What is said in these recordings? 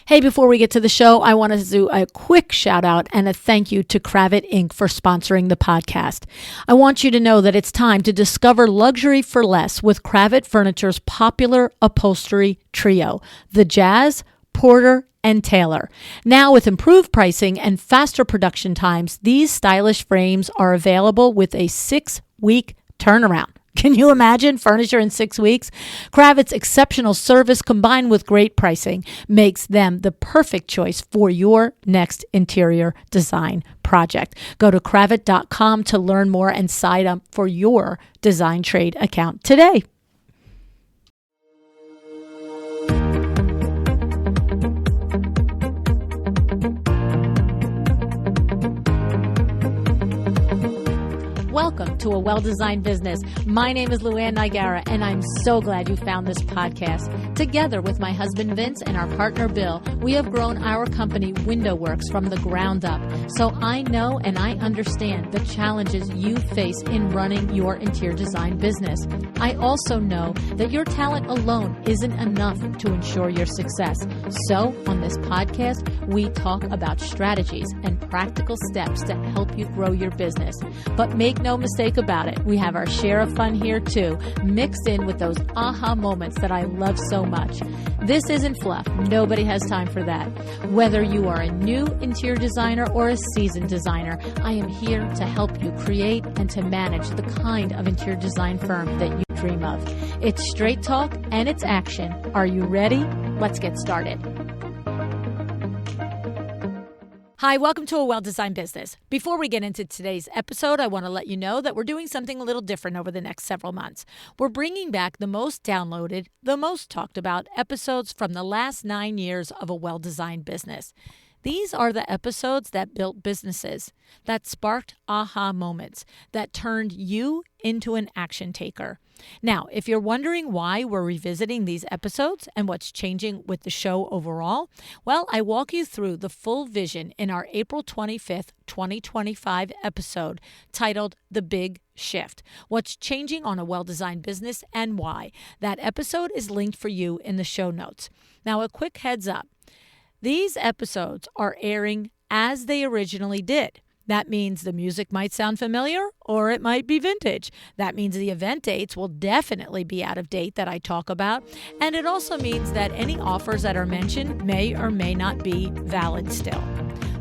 Hey, before we get to the show, I want to do a quick shout out and a thank you to Kravit Inc. for sponsoring the podcast. I want you to know that it's time to discover luxury for less with Kravit Furniture's popular upholstery trio, the Jazz, Porter, and Taylor. Now, with improved pricing and faster production times, these stylish frames are available with a 6-week turnaround. Can you imagine furniture in 6 weeks? Kravit's exceptional service combined with great pricing makes them the perfect choice for your next interior design project. Go to kravit.com to learn more and sign up for your design trade account today. Welcome to A Well-Designed Business. My name is Luann Nigara, and I'm so glad you found this podcast. Together with my husband Vince and our partner Bill, we have grown our company WindowWorks from the ground up. So I know and I understand the challenges you face in running your interior design business. I also know that your talent alone isn't enough to ensure your success. So on this podcast, we talk about strategies and practical steps to help you grow your business. But make no mistake about it, we have our share of fun here too, mixed in with those aha moments that I love so much. This isn't fluff. Nobody has time for that. Whether you are a new interior designer or a seasoned designer, I am here to help you create and to manage the kind of interior design firm that you dream of. It's straight talk and it's action. Are you ready? Let's get started. Hi, welcome to A Well-Designed Business. Before we get into today's episode, I want to let you know that we're doing something a little different over the next several months. We're bringing back the most downloaded, the most talked about episodes from the last 9 years of A Well-Designed Business. These are the episodes that built businesses, that sparked aha moments, that turned you into an action taker. Now, if you're wondering why we're revisiting these episodes and what's changing with the show overall, well, I walk you through the full vision in our April 25th, 2025 episode titled The Big Shift, What's Changing on a Well-Designed Business and Why. That episode is linked for you in the show notes. Now, a quick heads up. These episodes are airing as they originally did. That means the music might sound familiar or it might be vintage. That means the event dates will definitely be out of date that I talk about. And it also means that any offers that are mentioned may or may not be valid still.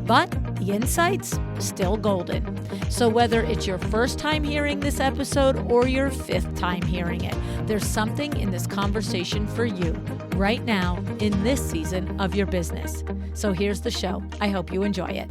But the insights, still golden. So whether it's your first time hearing this episode or your 5th time hearing it, there's something in this conversation for you right now in this season of your business. So here's the show. I hope you enjoy it.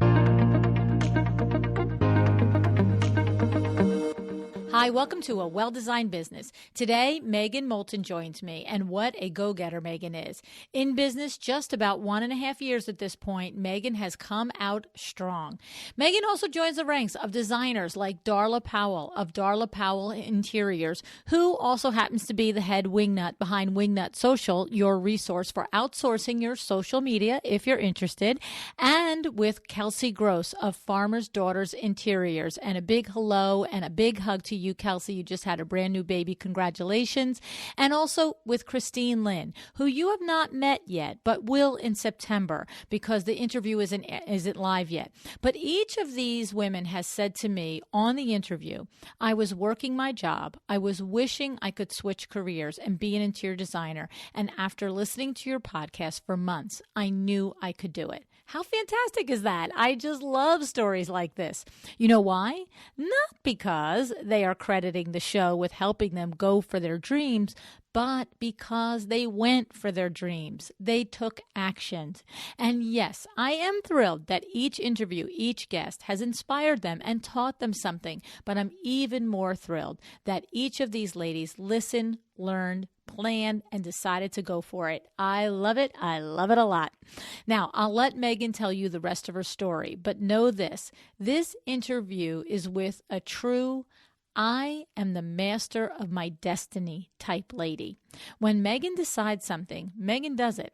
Hi, welcome to A Well-Designed Business. Today, Megan Molten joins me, and what a go-getter Megan is. In business, just about 1.5 years at this point, Megan has come out strong. Megan also joins the ranks of designers like Darla Powell of Darla Powell Interiors, who also happens to be the head wingnut behind Wingnut Social, your resource for outsourcing your social media if you're interested, and with Kelsey Gross of Farmer's Daughters Interiors. And a big hello and a big hug to you, Kelsey. You just had a brand new baby. Congratulations. And also with Christine Lynn, who you have not met yet, but will in September because the interview isn't live yet. But each of these women has said to me on the interview, I was working my job. I was wishing I could switch careers and be an interior designer. And after listening to your podcast for months, I knew I could do it. How fantastic is that? I just love stories like this. You know why? Not because they are crediting the show with helping them go for their dreams, but because they went for their dreams. They took actions. And yes, I am thrilled that each interview, each guest has inspired them and taught them something, but I'm even more thrilled that each of these ladies listened, learned, planned, and decided to go for it. I love it. I love it a lot. Now, I'll let Megan tell you the rest of her story, but know this interview is with a true I am the master of my destiny type lady. When Megan decides something, Megan does it.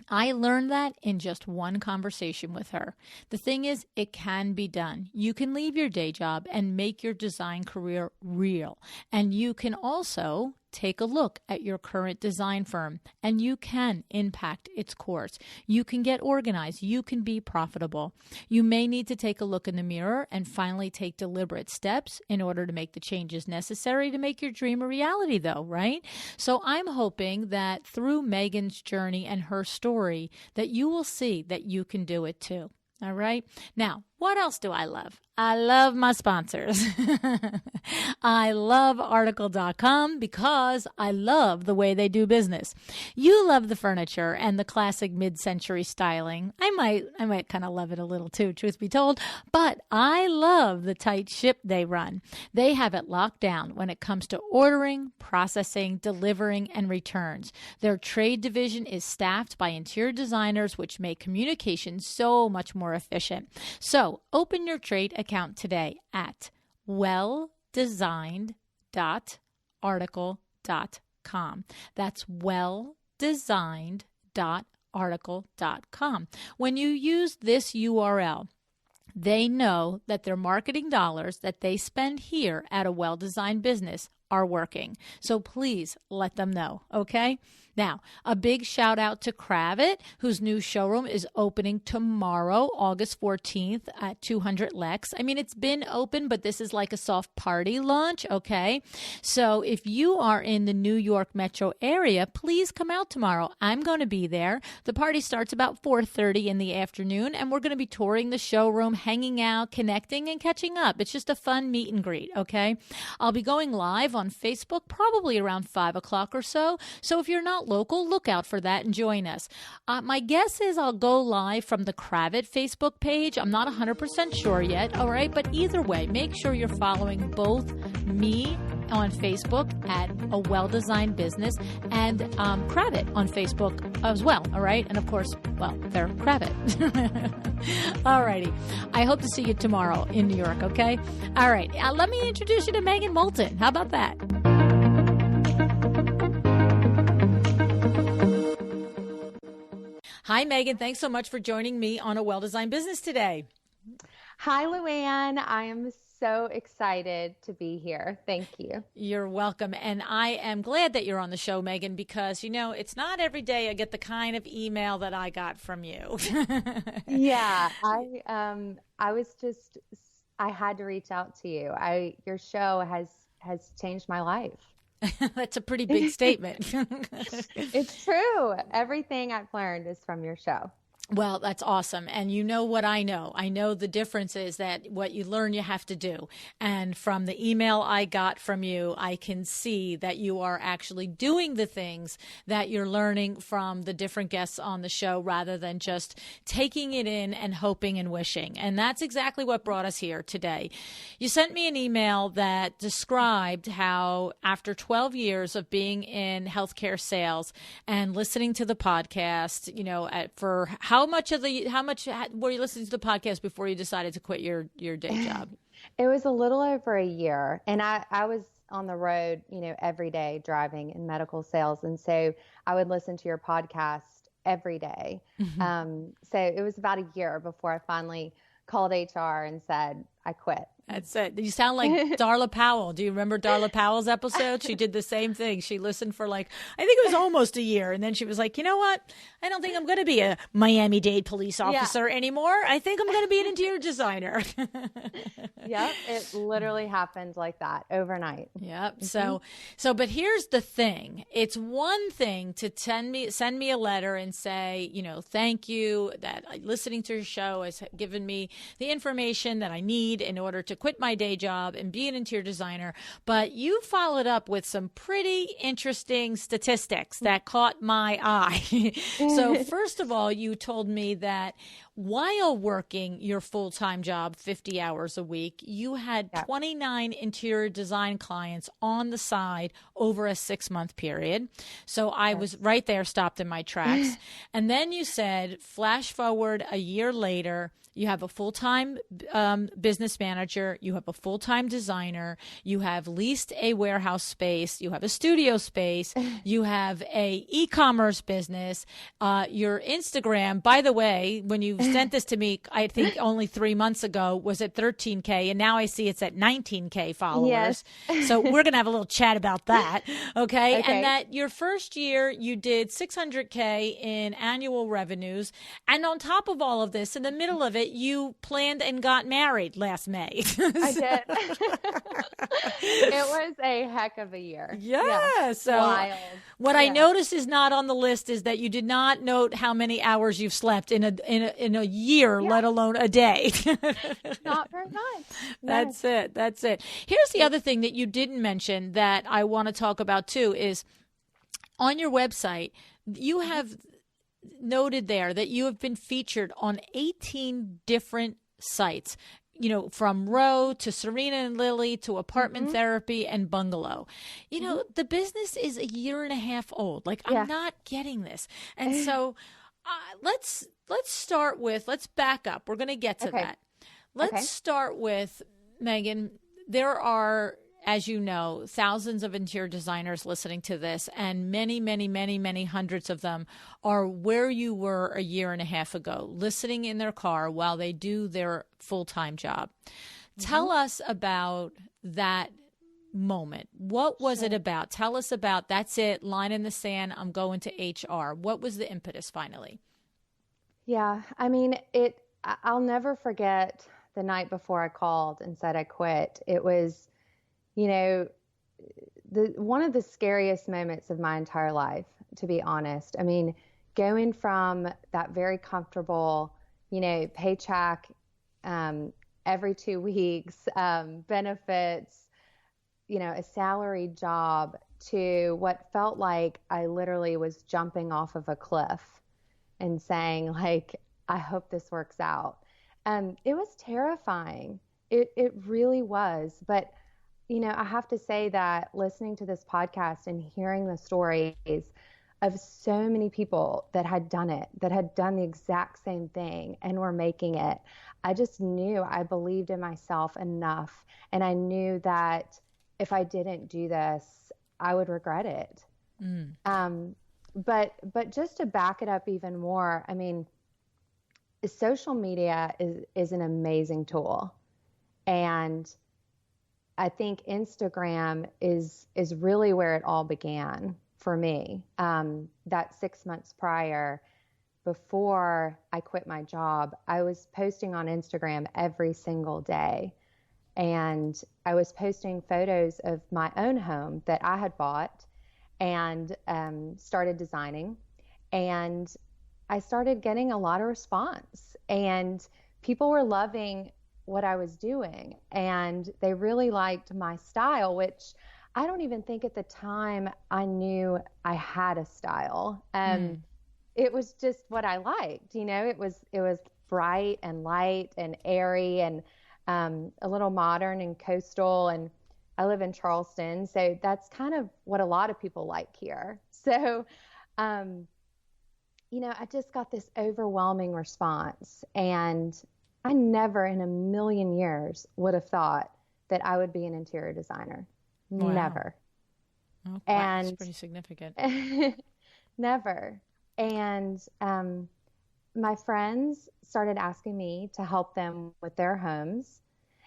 I learned that in just one conversation with her. The thing is, it can be done. You can leave your day job and make your design career real. And you can also take a look at your current design firm, and you can impact its course. You can get organized. You can be profitable. You may need to take a look in the mirror and finally take deliberate steps in order to make the changes necessary to make your dream a reality, though, right? So I'm hoping that through Megan's journey and her story, that you will see that you can do it too. All right. Now, what else do I love? I love my sponsors. I love Article.com because I love the way they do business. You love the furniture and the classic mid-century styling. I might kind of love it a little too, truth be told, but I love the tight ship they run. They have it locked down when it comes to ordering, processing, delivering, and returns. Their trade division is staffed by interior designers, which make communication so much more efficient. So open your trade account today at welldesigned.article.com. That's welldesigned.article.com. When you use this URL, they know that their marketing dollars that they spend here at a well-designed business are working. So please let them know, okay? Now, a big shout out to Kravit, whose new showroom is opening tomorrow, August 14th at 200 Lex. I mean, it's been open, but this is like a soft party launch, okay? So if you are in the New York metro area, please come out tomorrow. I'm going to be there. The party starts about 4:30 in the afternoon, and we're going to be touring the showroom, hanging out, connecting, and catching up. It's just a fun meet and greet, okay? I'll be going live on Facebook probably around 5 o'clock or so. So if you're not local, look out for that and join us. My guess is I'll go live from the Kravit Facebook page. I'm not 100% sure yet, all right? But either way, make sure you're following both me on Facebook at A Well-Designed Business and Kravit on Facebook as well, all right? And of course, well, they're Kravit. All righty. I hope to see you tomorrow in New York, okay? All right. Let me introduce you to Megan Molten. How about that? Hi, Megan. Thanks so much for joining me on A Well-Designed Business today. Hi, Luann. I am so excited to be here. Thank you. You're welcome. And I am glad that you're on the show, Megan, because, you know, it's not every day I get the kind of email that I got from you. Yeah, I had to reach out to you. Your show has changed my life. That's a pretty big statement. It's true. Everything I've learned is from your show. Well, that's awesome. And you know what I know. I know the difference is that what you learn, you have to do. And from the email I got from you, I can see that you are actually doing the things that you're learning from the different guests on the show rather than just taking it in and hoping and wishing. And that's exactly what brought us here today. You sent me an email that described how after 12 years of being in healthcare sales and listening to the podcast, you know, for how much were you listening to the podcast before you decided to quit your day job? It was a little over a year, and I was on the road, you know, every day driving in medical sales. And so I would listen to your podcast every day. Mm-hmm. So it was about a year before I finally called HR and said, I quit. That's it. You sound like Darla Powell. Do you remember Darla Powell's episode? She did the same thing. She listened for I think it was almost a year. And then she was like, you know what? I don't think I'm going to be a Miami-Dade police officer anymore. I think I'm going to be an interior designer. Yep. It literally happened like that overnight. Yep. Mm-hmm. But here's the thing. It's one thing to send me a letter and say, you know, thank you that listening to your show has given me the information that I need in order to quit my day job and be an interior designer. But you followed up with some pretty interesting statistics that caught my eye. So first of all, you told me that while working your full-time job, 50 hours a week, you had 29 interior design clients on the side over a 6-month period. So I was right there, stopped in my tracks. And then you said, flash forward a year later, you have a full-time business manager year, you have a full-time designer, you have leased a warehouse space, you have a studio space, you have a e-commerce business, your Instagram, by the way, when you sent this to me, I think only 3 months ago, was at 13K, and now I see it's at 19K followers. Yes. So we're going to have a little chat about that. Okay. Okay. And that your first year you did 600K in annual revenues. And on top of all of this, in the middle of it, you planned and got married last May. I did. It was a heck of a year. Yeah. So wild. what I noticed is not on the list is that you did not note how many hours you've slept in a year, let alone a day. Not very much. That's it. That's it. Here's the other thing that you didn't mention that I want to talk about too is on your website, you have noted there that you have been featured on 18 different sites, you know, from Row to Serena and Lily to Apartment Therapy and Bungalow. You know, the business is a year and a half old. Like, I'm not getting this. And so let's back up. We're going to get to that. Let's start with, Megan, there are, as you know, thousands of interior designers listening to this, and many, many, many, many hundreds of them are where you were a year and a half ago, listening in their car while they do their full-time job. Tell us about that moment. What was it about? Tell us about, that's it, line in the sand, I'm going to HR. What was the impetus finally? Yeah, I mean, I'll never forget the night before I called and said I quit. It was, you know, one of the scariest moments of my entire life, to be honest. I mean, going from that very comfortable, you know, paycheck every 2 weeks, benefits, you know, a salary job, to what felt like I literally was jumping off of a cliff and saying, like, I hope this works out. It was terrifying. It really was. But, you know, I have to say that listening to this podcast and hearing the stories of so many people that had done it, that had done the exact same thing and were making it, I just knew, I believed in myself enough. And I knew that if I didn't do this, I would regret it. But just to back it up even more, I mean, social media is an amazing tool. And I think Instagram is really where it all began for me. That 6 months prior, before I quit my job, I was posting on Instagram every single day. And I was posting photos of my own home that I had bought and started designing. And I started getting a lot of response, and people were loving what I was doing, and they really liked my style, which I don't even think at the time I knew I had a style. It was just what I liked, you know. It was bright and light and airy and a little modern and coastal, and I live in Charleston, so that's kind of what a lot of people like here. So you know, I just got this overwhelming response, and I never in a million years would have thought that I would be an interior designer. Wow. Never. Oh, and that's pretty significant. Never. And my friends started asking me to help them with their homes.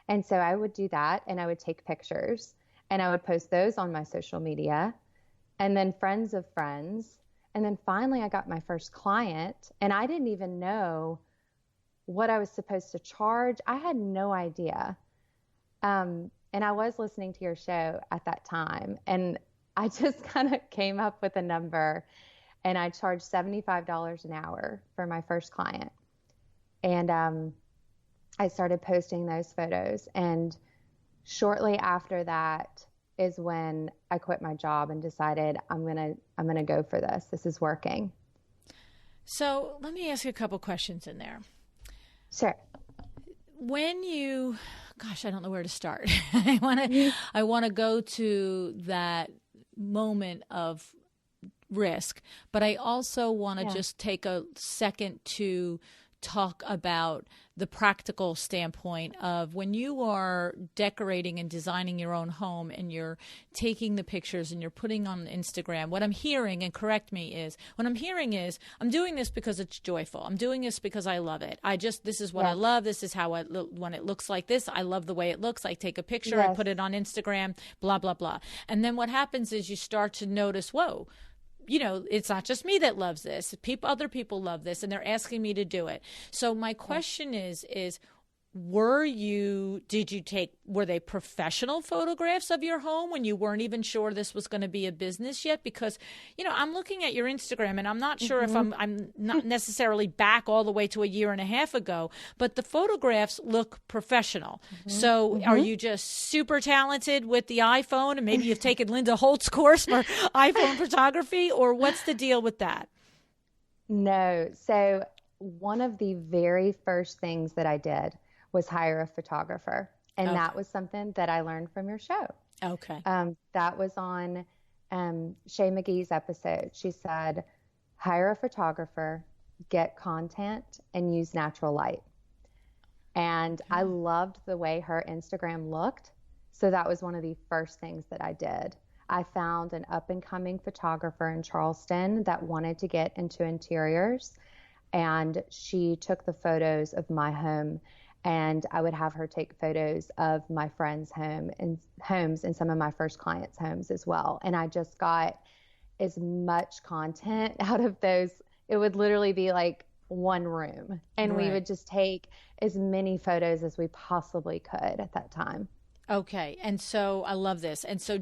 And so I would do that, and I would take pictures, and I would post those on my social media, and then friends of friends. And then finally I got my first client, and I didn't even know what I was supposed to charge. I had no idea. And I was listening to your show at that time, and I just kind of came up with a number, and I charged $75 an hour for my first client. And I started posting those photos. And shortly after that is when I quit my job and decided I'm gonna go for this. This is working. So let me ask you a couple questions in there. Sure. When you, gosh, I don't know where to start. I want to go to that moment of risk, but I also want to just take a second to talk about the practical standpoint of when you are decorating and designing your own home and you're taking the pictures and you're putting on Instagram. What I'm hearing, and correct me, is I'm doing this because it's joyful. I'm doing this because I love it. This is what I love. This is how when it looks like this, I love the way it looks. I take a picture, I put it on Instagram, blah, blah, blah. And then what happens is you start to notice, whoa, it's not just me that loves this. Other people love this, and they're asking me to do it. So my question is were they professional photographs of your home when you weren't even sure this was going to be a business yet? Because, I'm looking at your Instagram and I'm not sure if I'm not necessarily back all the way to a year and a half ago, but the photographs look professional. So are you just super talented with the iPhone and maybe you've taken Linda Holt's course for iPhone photography, or what's the deal with that? No. So one of the very first things that I did was hire a photographer. And that was something that I learned from your show. Okay. That was on Shay McGee's episode. She said, hire a photographer, get content, and use natural light. And I loved the way her Instagram looked. So that was one of the first things that I did. I found an up-and-coming photographer in Charleston that wanted to get into interiors. And she took the photos of my home, and I would have her take photos of my friends' homes and some of my first clients' homes as well. And I just got as much content out of those. It would literally be like one room, and we would just take as many photos as we possibly could at that time. Okay. And so I love this. And so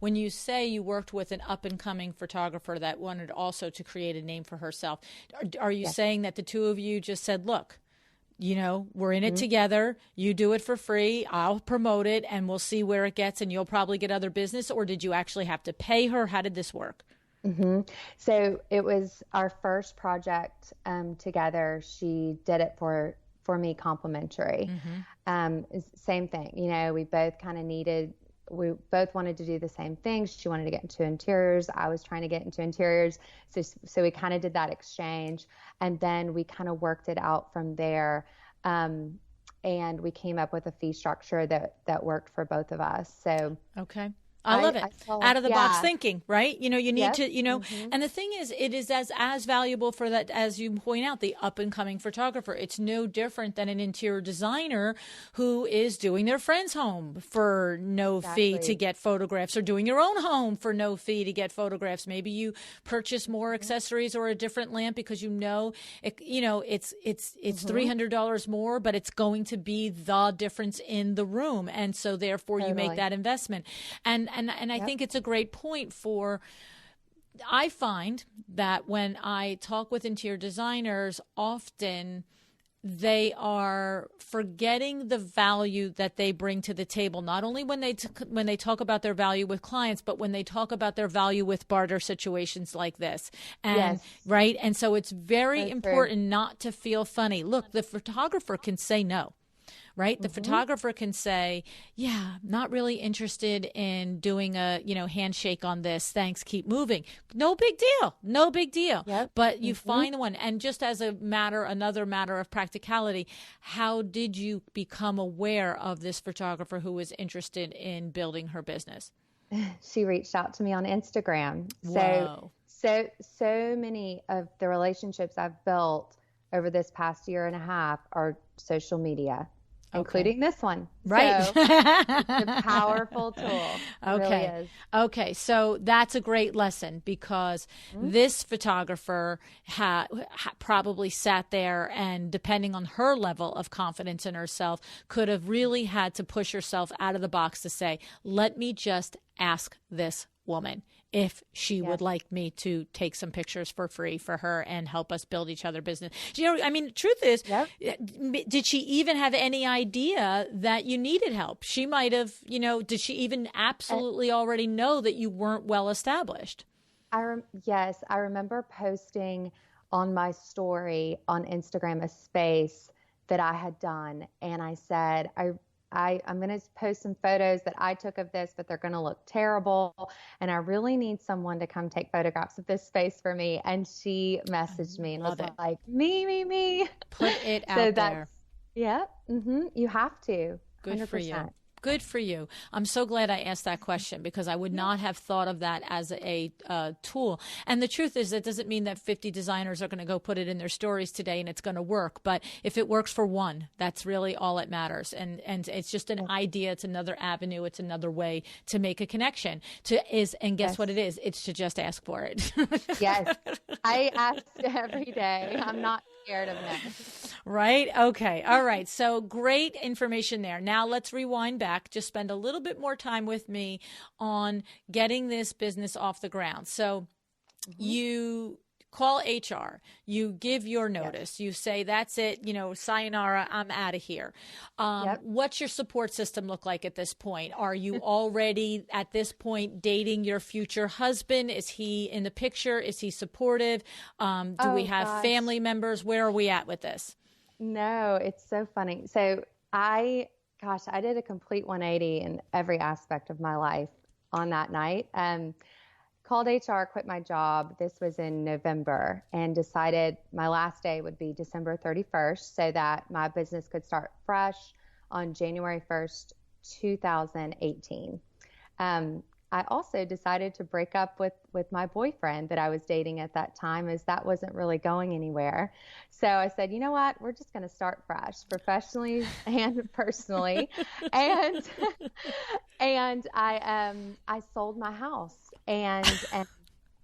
when you say you worked with an up and coming photographer that wanted also to create a name for herself, are you saying that the two of you just said, look, we're in it together. You do it for free. I'll promote it and we'll see where it gets, and you'll probably get other business? Or did you actually have to pay her? How did this work? So it was our first project together. She did it for me complimentary. Same thing. We both we both wanted to do the same thing. She wanted to get into interiors. I was trying to get into interiors. So we kind of did that exchange, and then we kind of worked it out from there. And we came up with a fee structure that worked for both of us. So, okay. I love it. Out of the box thinking, right? You need to, and the thing is, it is as valuable for that, as you point out, the up and coming photographer. It's no different than an interior designer who is doing their friend's home for no fee to get photographs, or doing your own home for no fee to get photographs. Maybe you purchase more accessories or a different lamp because it's $300 more, but it's going to be the difference in the room. And so therefore you make that investment. And I think it's a great point I find that when I talk with interior designers, often they are forgetting the value that they bring to the table, not only when they talk about their value with clients, but when they talk about their value with barter situations like this. And right. And so it's very important not to feel funny. Look, the photographer can say no. Right? The photographer can say, yeah, not really interested in doing a, handshake on this. Thanks. Keep moving. No big deal. No big deal. Yep. But you find the one. And just as another matter of practicality, how did you become aware of this photographer who was interested in building her business? She reached out to me on Instagram. Wow. So many of the relationships I've built over this past year and a half are social media. Including this one. Right. So it's a powerful tool. It really is. Okay. So that's a great lesson, because this photographer probably sat there and, depending on her level of confidence in herself, could have really had to push herself out of the box to say, let me just ask this woman if she would like me to take some pictures for free for her and help us build each other business. The truth is, did she even have any idea that you needed help? She might have, did she even absolutely already know that you weren't well established? Yes, I remember posting on my story on Instagram a space that I had done. And I said, I'm going to post some photos that I took of this, but they're going to look terrible. And I really need someone to come take photographs of this space for me. And she messaged me and was like, me. Put it So out there. Yeah. You have to. Good 100%. for you. Good for you. I'm so glad I asked that question because I would not have thought of that as a tool. And the truth is, that doesn't mean that 50 designers are going to go put it in their stories today and it's going to work. But if it works for one, that's really all that matters. And it's just an idea. It's another avenue. It's another way to make a connection. And guess what it is? It's to just ask for it. Yes. I ask every day. I'm not scared of no. Right? Okay. All right. So great information there. Now let's rewind back. Just spend a little bit more time with me on getting this business off the ground. So you call HR, you give your notice, you say, that's it, sayonara, I'm out of here. What's your support system look like at this point? Are you already at this point dating your future husband? Is he in the picture? Is he supportive? Do we have family members? Where are we at with this? No, it's so funny. So I did a complete 180 in every aspect of my life on that night. Called HR, quit my job. This was in November, and decided my last day would be December 31st so that my business could start fresh on January 1st, 2018. I also decided to break up with my boyfriend that I was dating at that time, as that wasn't really going anywhere. So I said, you know what, we're just going to start fresh, professionally and personally. And I sold my house, and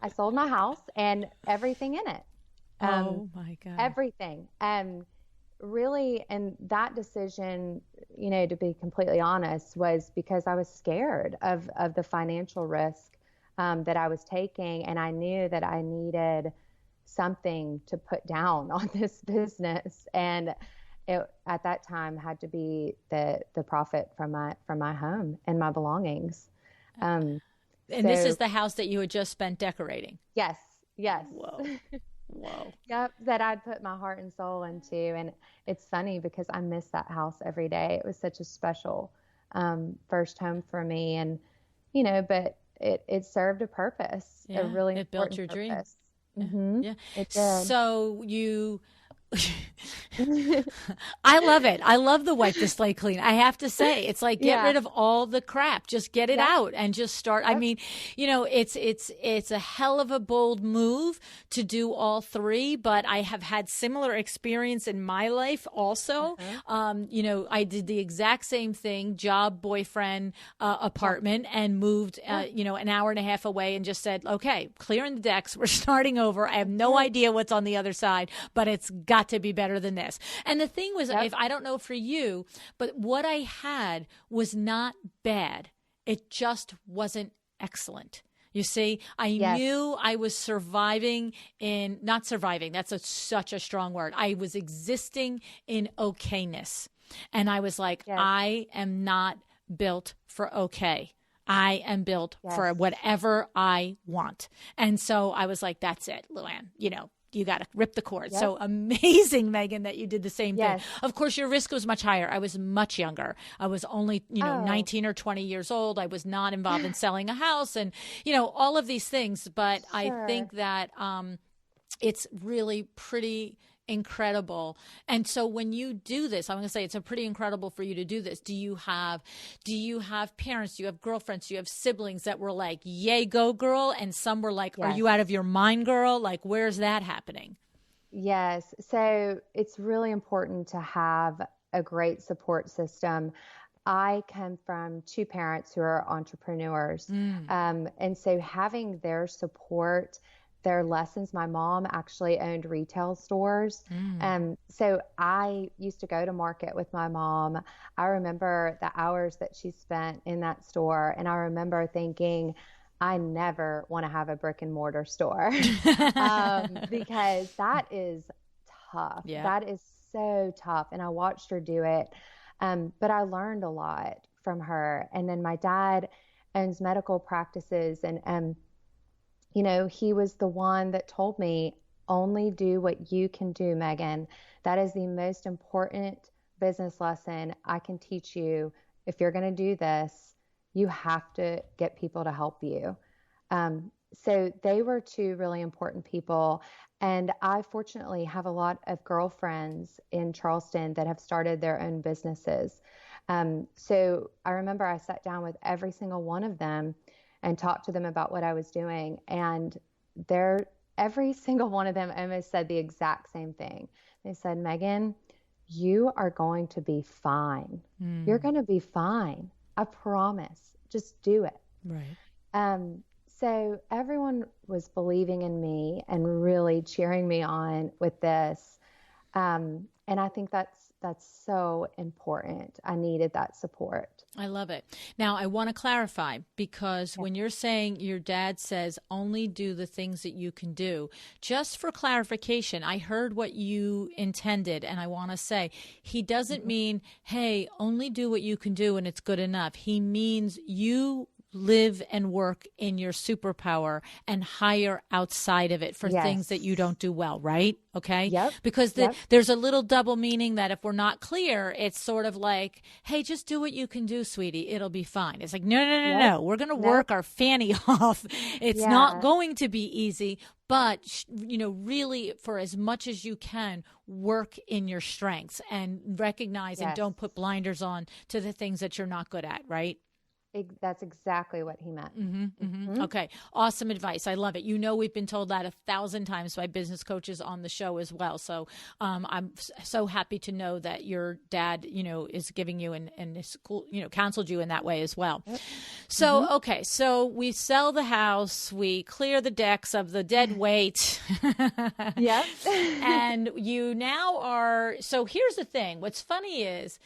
I sold my house and everything in it. Oh my God. Everything. Really, and that decision, to be completely honest, was because I was scared of the financial risk that I was taking, and I knew that I needed something to put down on this business, and it at that time had to be the profit from my home and my belongings. And this is the house that you had just spent decorating. Yes. Whoa. Yep, that I'd put my heart and soul into. And it's funny because I miss that house every day. It was such a special first home for me. And, but it served a purpose. Yeah, a really it built your purpose. Dream. Yeah. It did. So you... I love it. I love the wipe the slate clean. I have to say, it's like, get rid of all the crap, just get it out and just start. I mean, it's a hell of a bold move to do all three, but I have had similar experience in my life also. I did the exact same thing, job, boyfriend, apartment, and moved, an hour and a half away, and just said, okay, clearing the decks. We're starting over. I have no idea what's on the other side, but it's got to be better than this. And the thing was, if I don't know for you, but what I had was not bad. It just wasn't excellent. You see, I knew I was not surviving. That's such a strong word. I was existing in okayness. And I was like, I am not built for okay. I am built for whatever I want. And so I was like, that's it, Luann, you got to rip the cord. So amazing, Megan, that you did the same thing. Of course, your risk was much higher. I was much younger. I was only, 19 or 20 years old. I was not involved in selling a house and, all of these things. But I think that it's really pretty incredible. And so when you do this, I'm going to say it's pretty incredible for you to do this. Do you have parents? Do you have girlfriends? Do you have siblings that were like, yay, go girl? And some were like, are you out of your mind, girl? Like, where's that happening? Yes. So it's really important to have a great support system. I come from two parents who are entrepreneurs. And so having their support, their lessons. My mom actually owned retail stores. So I used to go to market with my mom. I remember the hours that she spent in that store. And I remember thinking, I never want to have a brick and mortar store because that is tough. Yeah. That is so tough. And I watched her do it. But I learned a lot from her. And then my dad owns medical practices, and he was the one that told me, only do what you can do, Megan. That is the most important business lesson I can teach you. If you're going to do this, you have to get people to help you. So they were two really important people. And I fortunately have a lot of girlfriends in Charleston that have started their own businesses. So I remember I sat down with every single one of them and talked to them about what I was doing. And every single one of them almost said the exact same thing. They said, Megan, you are going to be fine. You're going to be fine. I promise. Just do it. Right. So everyone was believing in me and really cheering me on with this. And I think that's so important. I needed that support. I love it. Now, I want to clarify, because when you're saying your dad says only do the things that you can do, just for clarification, I heard what you intended, and I want to say he doesn't mean, hey, only do what you can do and it's good enough. He means you live and work in your superpower and hire outside of it for things that you don't do well, right? Okay? Yep. Because there's a little double meaning that if we're not clear, it's sort of like, hey, just do what you can do, sweetie. It'll be fine. It's like, no. We're going to work our fanny off. It's not going to be easy, but, really for as much as you can, work in your strengths and recognize and don't put blinders on to the things that you're not good at, right? That's exactly what he meant. Okay. Awesome advice. I love it. We've been told that 1,000 times by business coaches on the show as well. So I'm so happy to know that your dad, is giving you and is cool, counseled you in that way as well. Yep. So, okay. So we sell the house, we clear the decks of the dead weight. Yep. And you now are, so here's the thing. What's funny is,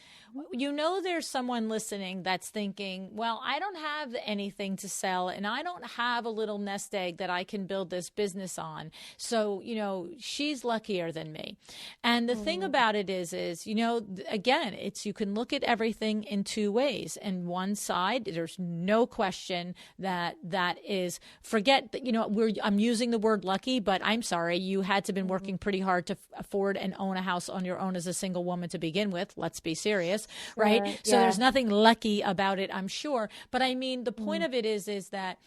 there's someone listening that's thinking, well, I don't have anything to sell and I don't have a little nest egg that I can build this business on. So, she's luckier than me. And the thing about it is, again, you can look at everything in two ways. And one side, there's no question that is, forget that, I'm using the word lucky, but I'm sorry, you had to been working pretty hard to afford and own a house on your own as a single woman to begin with. Let's be serious. Right. Sure, so there's nothing lucky about it, I'm sure. But I mean, the point of it is that,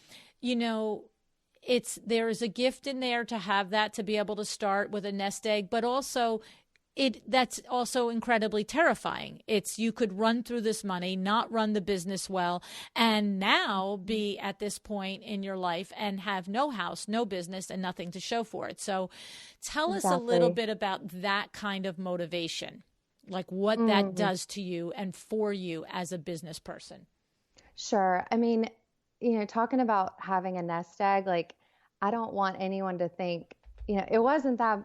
there is a gift in there to have that, to be able to start with a nest egg, but also that's also incredibly terrifying. You could run through this money, not run the business well, and now be at this point in your life and have no house, no business, and nothing to show for it. So tell us a little bit about that kind of motivation. Like what that does to you and for you as a business person. Sure. I mean, talking about having a nest egg, like I don't want anyone to think, it wasn't that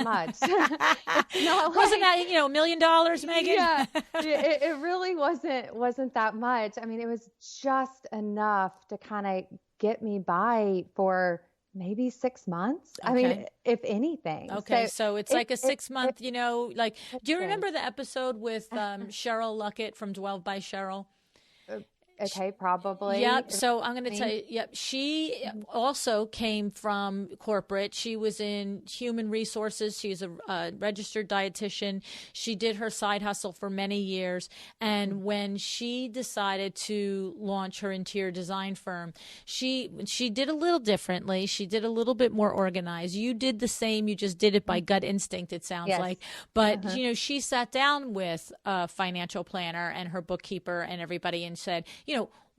much. It's not wasn't that, $1 million, Megan? Yeah, it really wasn't that much. I mean, it was just enough to kind of get me by for maybe 6 months. Okay. I mean, if anything. Okay. So it's like a 6 month, do you remember the episode with Cheryl Luckett from 12 by Cheryl? Okay, probably. Yep. So I'm going to tell you, yep. She also came from corporate. She was in human resources. She's a registered dietitian. She did her side hustle for many years. And when she decided to launch her interior design firm, she did a little differently. She did a little bit more organized. You did the same. You just did it by gut instinct, it sounds like. But, she sat down with a financial planner and her bookkeeper and everybody and said,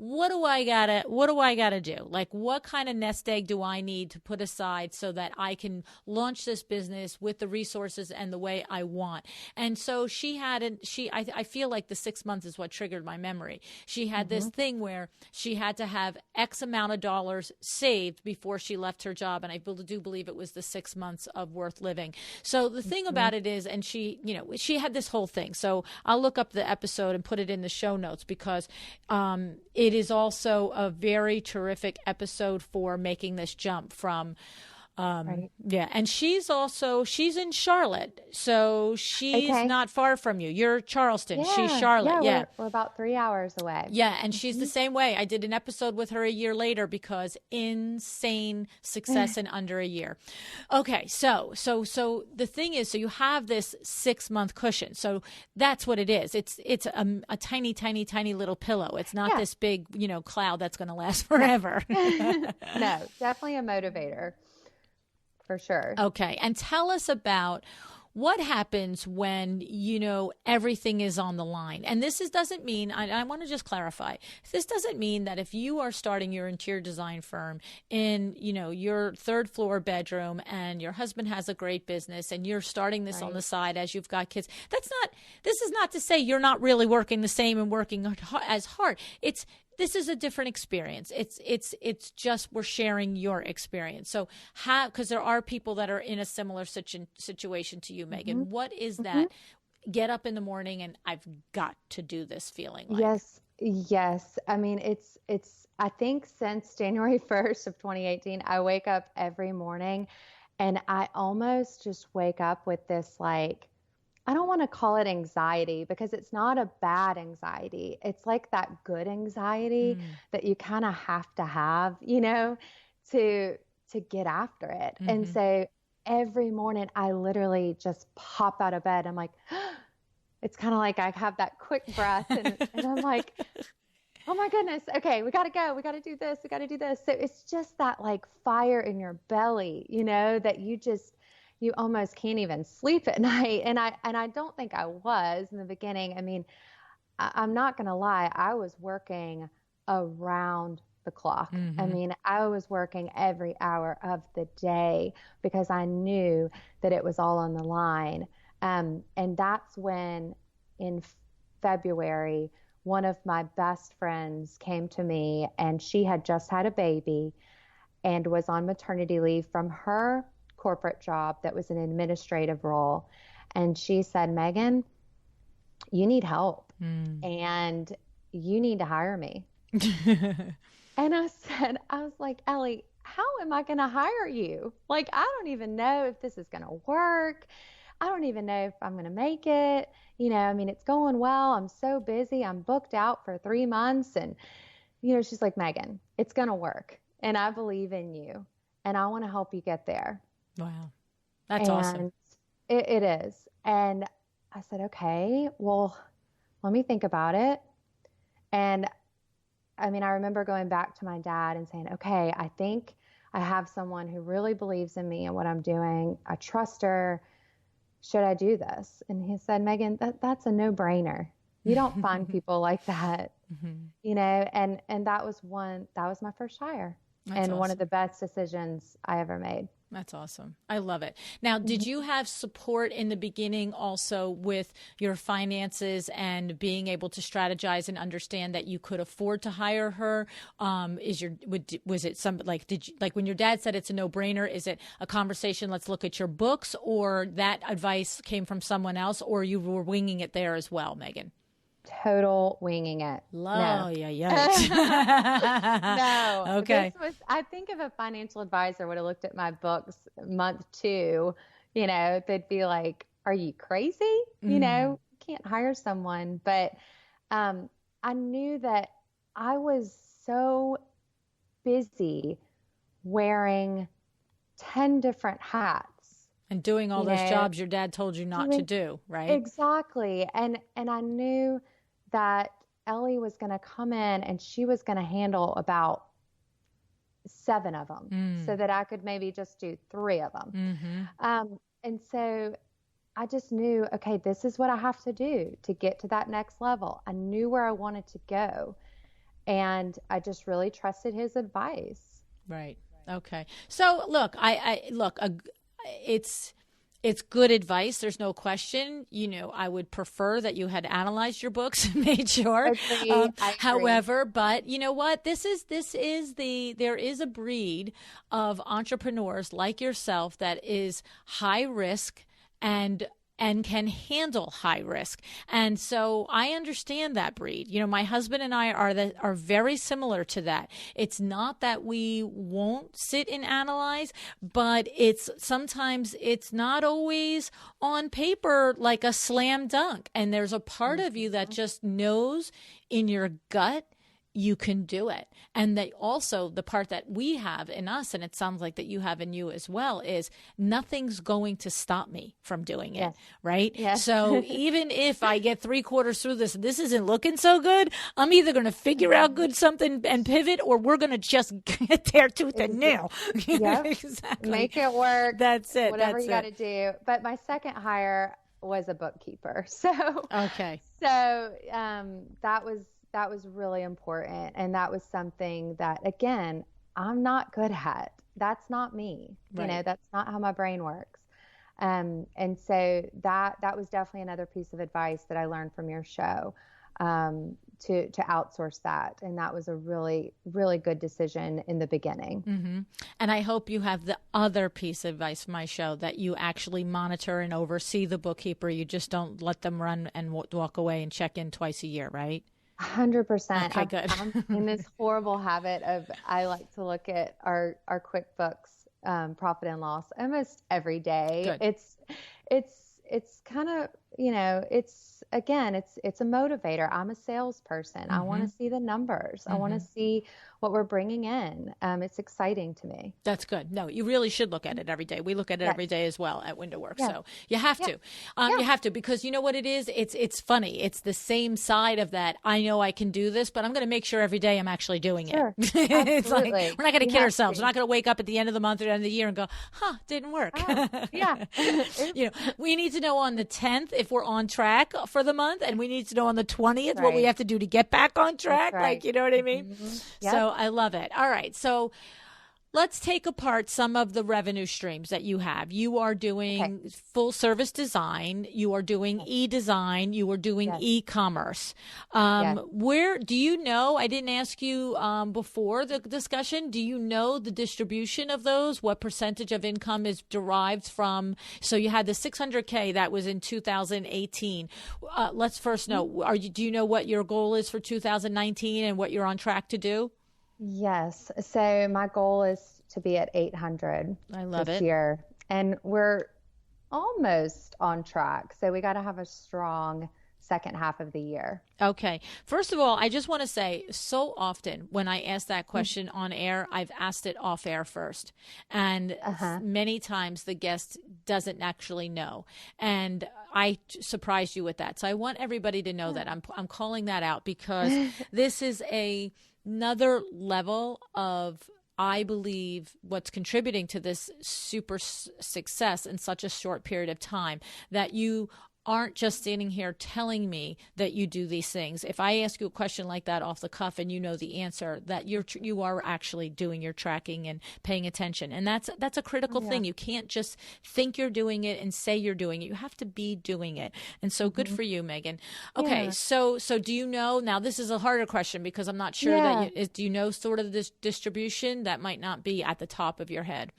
what do I gotta do? Like, what kind of nest egg do I need to put aside so that I can launch this business with the resources and the way I want? And so I feel like the 6 months is what triggered my memory. She had this thing where she had to have X amount of dollars saved before she left her job. And I do believe it was the 6 months of worth living. So the thing about it is, and she had this whole thing. So I'll look up the episode and put it in the show notes because, it is also a very terrific episode for making this jump from Right. Yeah. And she's in Charlotte. So she's Okay. not far from you. You're Charleston. She's Yeah. Charlotte. Yeah. Yeah. We're about 3 hours away. Yeah, and she's the same way. I did an episode with her a year later because insane success in under a year. Okay, so the thing is, so you have this 6-month cushion. So that's what it is. It's a tiny, tiny, tiny little pillow. It's not this big, cloud that's going to last forever. No, definitely a motivator for sure. Okay, and tell us about what happens when, everything is on the line. And doesn't mean, I want to just clarify, this doesn't mean that if you are starting your interior design firm in, your third floor bedroom and your husband has a great business and you're starting this on the side as you've got kids, this is not to say you're not really working the same and working as hard. This is a different experience. It's just we're sharing your experience. So because there are people that are in a similar situation to you, Megan. What is that? Get up in the morning and I've got to do this feeling like? Yes. I mean, it's, I think since January 1st of 2018, I wake up every morning and I almost just wake up with this, like, I don't want to call it anxiety because it's not a bad anxiety. It's like that good anxiety that you kind of have to have, to get after it. And so every morning I literally just pop out of bed. I'm like, it's kind of like I have that quick breath and I'm like, oh my goodness. Okay, we got to go. We got to do this. We got to do this. So it's just that like fire in your belly, that you almost can't even sleep at night. And I don't think I was in the beginning. I mean, I'm not going to lie. I was working around the clock. I mean, I was working every hour of the day because I knew that it was all on the line. And that's when in February, one of my best friends came to me and she had just had a baby and was on maternity leave from her corporate job that was an administrative role. And she said, Megan, you need help and you need to hire me. And I was like, Ellie, how am I going to hire you? Like, I don't even know if this is going to work. I don't even know if I'm going to make it. I mean, it's going well. I'm so busy. I'm booked out for 3 months. And, she's like, Megan, it's going to work. And I believe in you. And I want to help you get there. Wow. That's awesome. It is. And I said, okay, well, let me think about it. And I mean, I remember going back to my dad and saying, okay, I think I have someone who really believes in me and what I'm doing. I trust her. Should I do this? And he said, Megan, that's a no-brainer. You don't find people like that, and that was my first hire. That's awesome. One of the best decisions I ever made. That's awesome. I love it. Now, did you have support in the beginning also with your finances and being able to strategize and understand that you could afford to hire her? Was it when your dad said it's a no-brainer, is it a conversation, let's look at your books, or that advice came from someone else, or you were winging it there as well, Megan? Total winging it. No. Yeah. No. Okay. I think if a financial advisor would have looked at my books month 2, they'd be like, are you crazy? You can't hire someone. But I knew that I was so busy wearing 10 different hats. And doing all those jobs your dad told you not to do, right? Exactly. And I knew that Ellie was going to come in and she was going to handle about 7 of them so that I could maybe just do 3 of them. And so I just knew, okay, this is what I have to do to get to that next level. I knew where I wanted to go. And I just really trusted his advice. Right. Okay. So look, it's good advice. There's no question. I would prefer that you had analyzed your books and made sure. However, but you know what? There is a breed of entrepreneurs like yourself that is high risk and and can handle high risk. And so I understand that breed. You know, my husband and I are very similar to that. It's not that we won't sit and analyze, but sometimes it's not always on paper like a slam dunk. And there's a part of you that just knows in your gut you can do it. And that also the part that we have in us, and it sounds like that you have in you as well, is nothing's going to stop me from doing it. Yes. Right. Yes. So even if I get 3/4 through this isn't looking so good, I'm either going to figure out something and pivot, or we're going to just get there tooth and nail. Yep. Exactly. Make it work. That's it. Whatever you got to do. But my second hire was a bookkeeper. So, okay. So, that was really important. And that was something that, again, I'm not good at. That's not me. Right. You know, that's not how my brain works. And so that was definitely another piece of advice that I learned from your show, to outsource that. And that was a really, really good decision in the beginning. Mm-hmm. And I hope you have the other piece of advice from my show, that you actually monitor and oversee the bookkeeper. You just don't let them run and walk away and check in twice a year, right? 100%. Okay, good. I'm in this horrible habit of, I like to look at our QuickBooks profit and loss almost every day. Good. It's kind of, you know, it's a motivator. I'm a salesperson. Mm-hmm. I want to see the numbers. Mm-hmm. I want to see what we're bringing in. It's exciting to me. That's good. No, you really should look at it every day. We look at it every day as well at WindowWorks. Yeah. So you have to. You have to, because you know what it is? It's funny. It's the same side of that. I know I can do this, but I'm going to make sure every day I'm actually doing it. It's like, we're not going to kid ourselves. We're not going to wake up at the end of the month or the end of the year and go, didn't work. Yeah. You know, we need to know on the 10th if we're on track for the month, and we need to know on the 20th what we have to do to get back on track. Right. Like, you know what I mean? Mm-hmm. Yep. So I love it. All right. So let's take apart some of the revenue streams that you have. You are doing full service design. You are doing e-design. You are doing e-commerce. Where do you know? I didn't ask you before the discussion. Do you know the distribution of those? What percentage of income is derived from? So you had the $600K that was in 2018. Let's first know. Do you know what your goal is for 2019 and what you're on track to do? Yes. So my goal is to be at 800 this year, and we're almost on track. So we got to have a strong second half of the year. Okay. First of all, I just want to say, so often when I ask that question on air, I've asked it off air first. And many times the guest doesn't actually know. And I surprised you with that. So I want everybody to know that I'm calling that out, because this is another level of, I believe, what's contributing to this super success in such a short period of time, that you aren't just standing here telling me that you do these things. If I ask you a question like that off the cuff and you know the answer, that you are actually doing your tracking and paying attention. And that's a critical thing. You can't just think you're doing it and say you're doing it. You have to be doing it. And so good for you, Megan. Okay. Yeah. So do you know, now this is a harder question because I'm not sure that do you know sort of this distribution that might not be at the top of your head?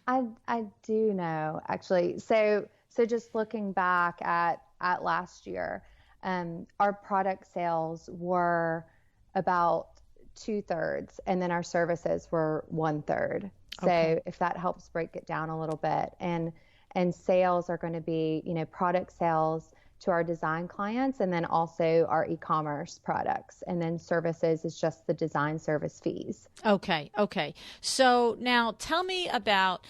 I do know, actually. So just looking back at last year, our product sales were about 2/3, and then our services were 1/3. So if that helps break it down a little bit, and sales are going to be, you know, product sales to our design clients, and then also our e-commerce products, and then services is just the design service fees. Okay. So now tell me about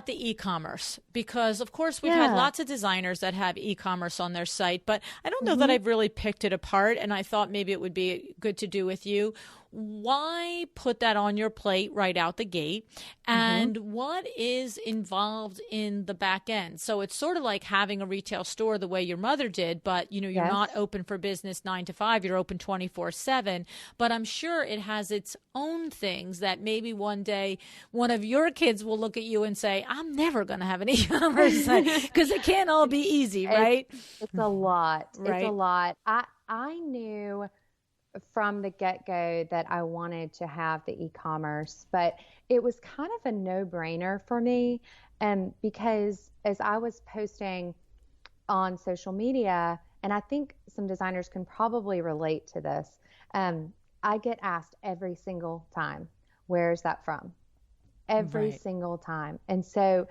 the e-commerce, because of course we've had lots of designers that have e-commerce on their site, but I don't know that I've really picked it apart, and I thought maybe it would be good to do with you. Why put that on your plate right out the gate? And what is involved in the back end? So it's sort of like having a retail store the way your mother did, but you know, you're not open for business 9 to 5, you're open 24/7, but I'm sure it has its own things that maybe one day one of your kids will look at you and say, I'm never going to have an e-commerce site, because it can't all be easy, right? It's a lot. Right? It's a lot. I knew from the get-go that I wanted to have the e-commerce, but it was kind of a no-brainer for me, because as I was posting on social media, and I think some designers can probably relate to this. I get asked every single time, where's that from? Every Right. single time. And so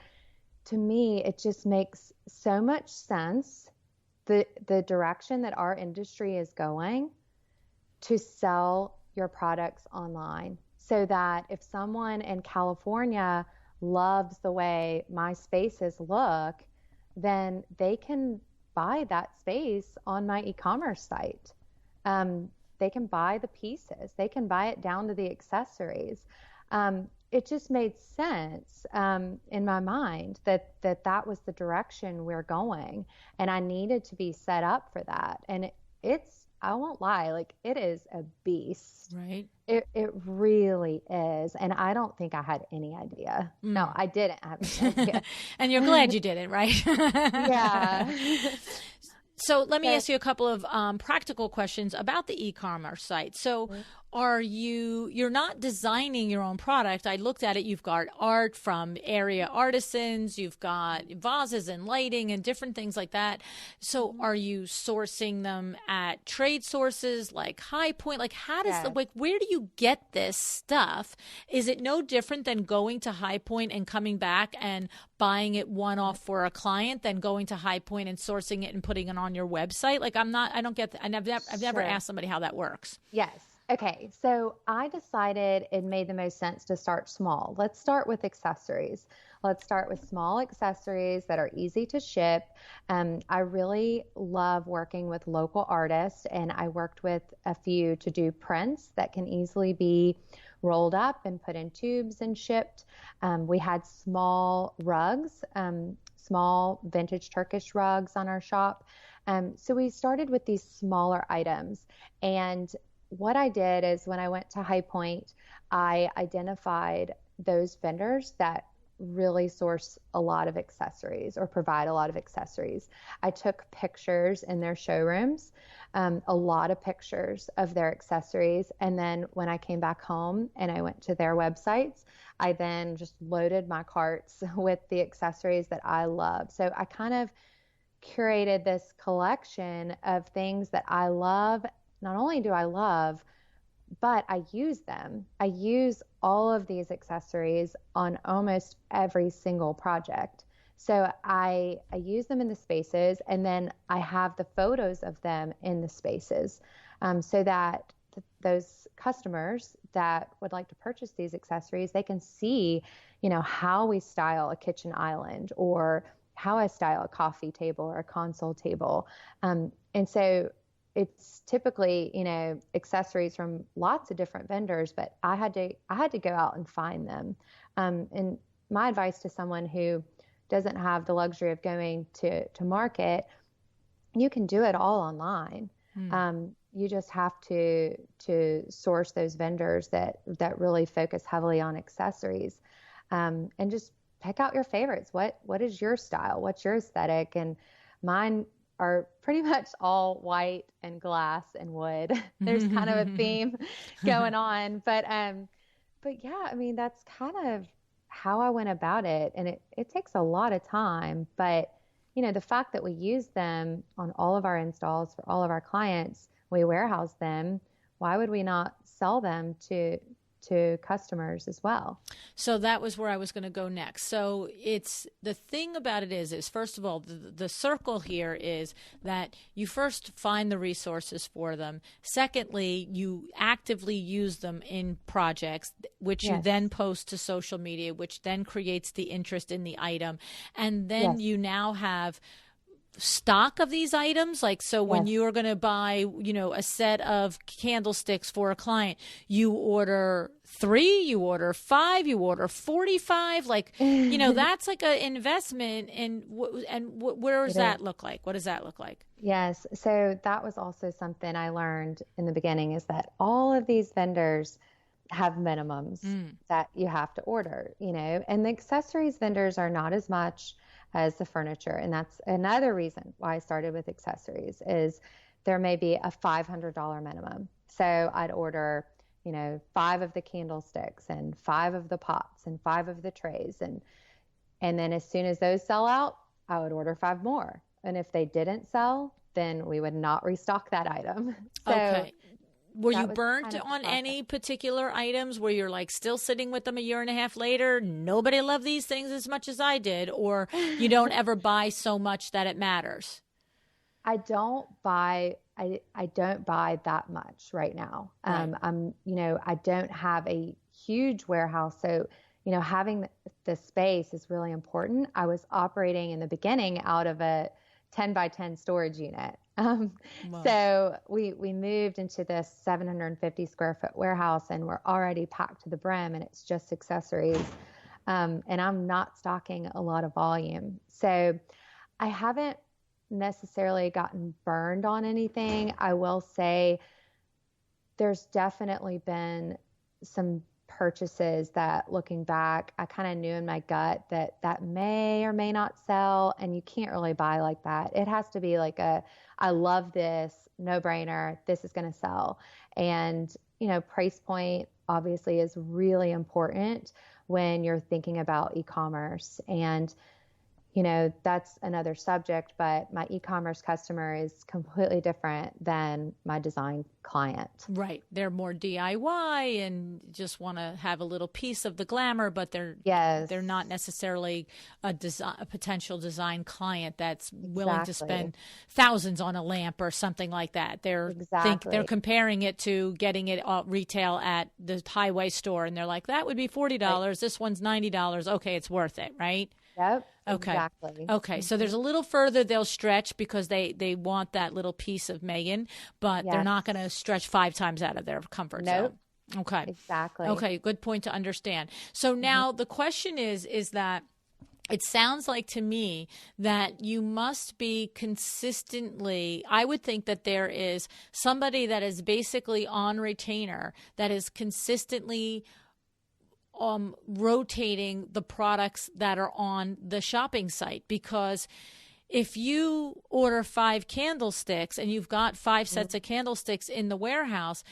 to me, it just makes so much sense, the direction that our industry is going, to sell your products online, so that if someone in California loves the way my spaces look, then they can buy that space on my e-commerce site. They can buy the pieces. They can buy it down to the accessories. It just made sense in my mind that was the direction we're going, and I needed to be set up for that. And it's, I won't lie, like, it is a beast. Right. It really is. And I don't think I had any idea. No, I didn't have any idea. And you're glad you didn't, right? Yeah. So let me ask you a couple of practical questions about the e-commerce site. So you're not designing your own product. I looked at it. You've got art from area artisans. You've got vases and lighting and different things like that. So are you sourcing them at trade sources like High Point? Like, how does where do you get this stuff? Is it no different than going to High Point and coming back and buying it one off for a client than going to High Point and sourcing it and putting it on your website? Like, I don't get that. I've never asked somebody how that works. Yes. Okay. So I decided it made the most sense to start small. Let's start with accessories. Let's start with small accessories that are easy to ship. I really love working with local artists, and I worked with a few to do prints that can easily be rolled up and put in tubes and shipped. We had small rugs, small vintage Turkish rugs on our shop. So we started with these smaller items. And what I did is, when I went to High Point, I identified those vendors that really source a lot of accessories or provide a lot of accessories. I took pictures in their showrooms, a lot of pictures of their accessories. And then when I came back home and I went to their websites, I then just loaded my carts with the accessories that I love. So I kind of curated this collection of things that I love. Not only do I love, but I use them. I use all of these accessories on almost every single project. So I use them in the spaces, and then I have the photos of them in the spaces, so that those customers that would like to purchase these accessories, they can see, how we style a kitchen island, or how I style a coffee table or a console table. And so it's typically, accessories from lots of different vendors, but I had to go out and find them. And my advice to someone who doesn't have the luxury of going to market, you can do it all online. You just have to source those vendors that really focus heavily on accessories, and just pick out your favorites. What is your style? What's your aesthetic? And mine are pretty much all white and glass and wood. There's kind of a theme going on, but yeah, I mean, that's kind of how I went about it. And it takes a lot of time, but the fact that we use them on all of our installs for all of our clients, we warehouse them. Why would we not sell them to customers as well? So that was where I was going to go next. So it's, the thing about it is first of all, the circle here is that you first find the resources for them. Secondly, you actively use them in projects, which you then post to social media, which then creates the interest in the item. And then you now have stock of these items. Like, so when you are going to buy, a set of candlesticks for a client, you order 3, you order 5, you order 45, like, that's like an investment. Where does that look like? What does that look like? Yes. So that was also something I learned in the beginning, is that all of these vendors have minimums that you have to order, and the accessories vendors are not as much as the furniture. And that's another reason why I started with accessories, is there may be a $500 minimum. So I'd order, 5 of the candlesticks and 5 of the pots and 5 of the trays. And then as soon as those sell out, I would order 5 more. And if they didn't sell, then we would not restock that item. So okay. Were you burnt kind of on the process. any particular items where you're like still sitting with them a year and a half later? Nobody loved these things as much as I did, or you don't ever buy so much that it matters? I don't buy that much right now. Right. I don't have a huge warehouse. So, having the space is really important. I was operating in the beginning out of a 10 by 10 storage unit. Wow. So we moved into this 750 square foot warehouse, and we're already packed to the brim, and it's just accessories. And I'm not stocking a lot of volume. So I haven't necessarily gotten burned on anything. I will say there's definitely been some purchases that, looking back, I kind of knew in my gut that may or may not sell, and you can't really buy like that. It has to be like I love this, no brainer, this is going to sell. And, price point obviously is really important when you're thinking about e-commerce. And that's another subject, but my e-commerce customer is completely different than my design client. Right. They're more DIY and just want to have a little piece of the glamour, but they're not necessarily a potential design client that's willing to spend thousands on a lamp or something like that. They're comparing it to getting it retail at the highway store, and they're like, that would be $40. Right. This one's $90. Okay, it's worth it, right? Yep. Okay. Exactly. Okay. So there's a little further they'll stretch because they want that little piece of Megan, but they're not going to stretch 5 times out of their comfort zone. Okay. Exactly. Okay. Good point to understand. So now the question is that it sounds like to me that you must be consistently, I would think that there is somebody that is basically on retainer that is consistently rotating the products that are on the shopping site. Because if you order 5 candlesticks and you've got 5 sets of candlesticks in the warehouse,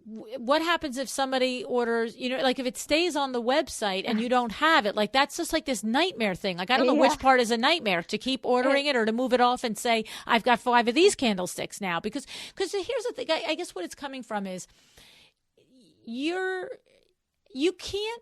what happens if somebody orders, like if it stays on the website and you don't have it, like that's just like this nightmare thing. Like, I don't know which part is a nightmare, to keep ordering it or to move it off and say, I've got 5 of these candlesticks now. Because here's the thing, I guess what it's coming from is you can't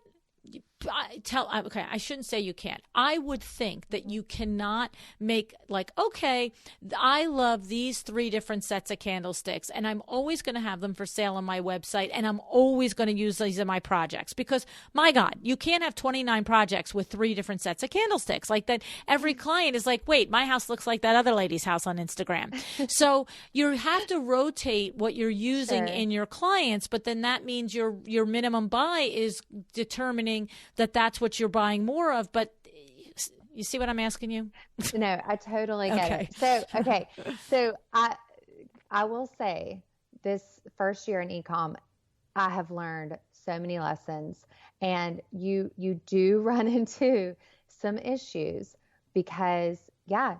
I shouldn't say you can't. I would think that you cannot make like, okay, I love these 3 different sets of candlesticks and I'm always going to have them for sale on my website and I'm always going to use these in my projects, because my God, you can't have 29 projects with 3 different sets of candlesticks like that. Every client is like, wait, my house looks like that other lady's house on Instagram. So you have to rotate what you're using in your clients, but then that means your minimum buy is determining that that's what you're buying more of. But you see what I'm asking you? No, I totally get it. So I will say this first year in e-com, I have learned so many lessons, and you do run into some issues because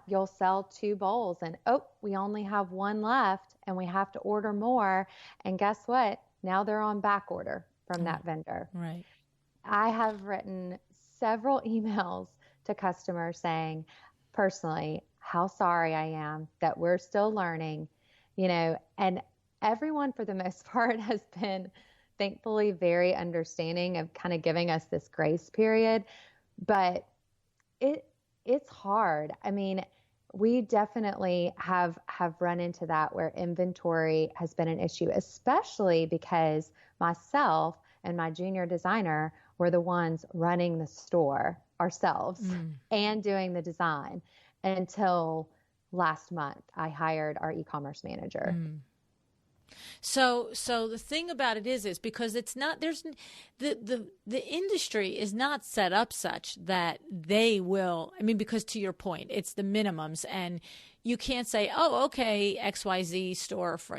you'll sell 2 bowls and we only have 1 left and we have to order more. And guess what? Now they're on back order from that vendor. Right. I have written several emails to customers saying personally how sorry I am that we're still learning, and everyone for the most part has been thankfully very understanding of kind of giving us this grace period. But it's hard. I mean, we definitely have run into that where inventory has been an issue, especially because myself and my junior designer were the ones running the store ourselves and doing the design until last month. I hired our e-commerce manager. So the thing about it is because it's not, there's the industry is not set up such that they will, because to your point, it's the minimums, and you can't say, okay, XYZ store for,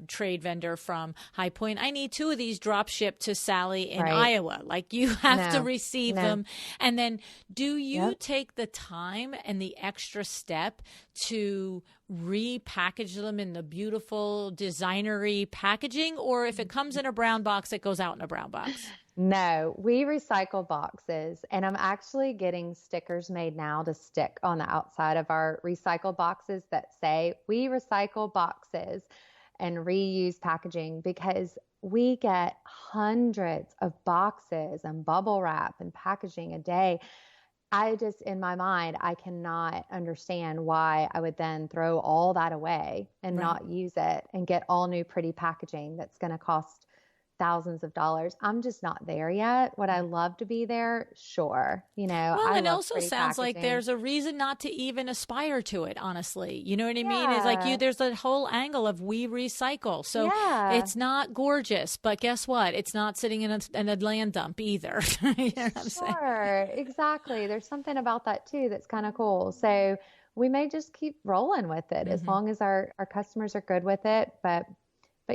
trade vendor from High Point, I need 2 of these drop shipped to Sally in Iowa. Like, you have to receive them. And then do you take the time and the extra step to repackage them in the beautiful designery packaging, or if it comes in a brown box, it goes out in a brown box? No, we recycle boxes, and I'm actually getting stickers made now to stick on the outside of our recycle boxes that say we recycle boxes and reuse packaging, because we get hundreds of boxes and bubble wrap and packaging a day. I just, in my mind, I cannot understand why I would then throw all that away and Right. not use it and get all new pretty packaging that's going to cost thousands of dollars. I'm just not there yet. Would I love to be there? Sure. Well, I it love also pretty sounds like packaging. there's a reason not to even aspire to it, honestly. You know what I mean? It's like Yeah. there's a whole angle of we recycle. So Yeah. it's not gorgeous, but guess what? It's not sitting in a land dump either. You know what I'm saying? Sure. Exactly. There's something about that too that's kind of cool. So we may just keep rolling with it as Hmm. long as our customers are good with it. But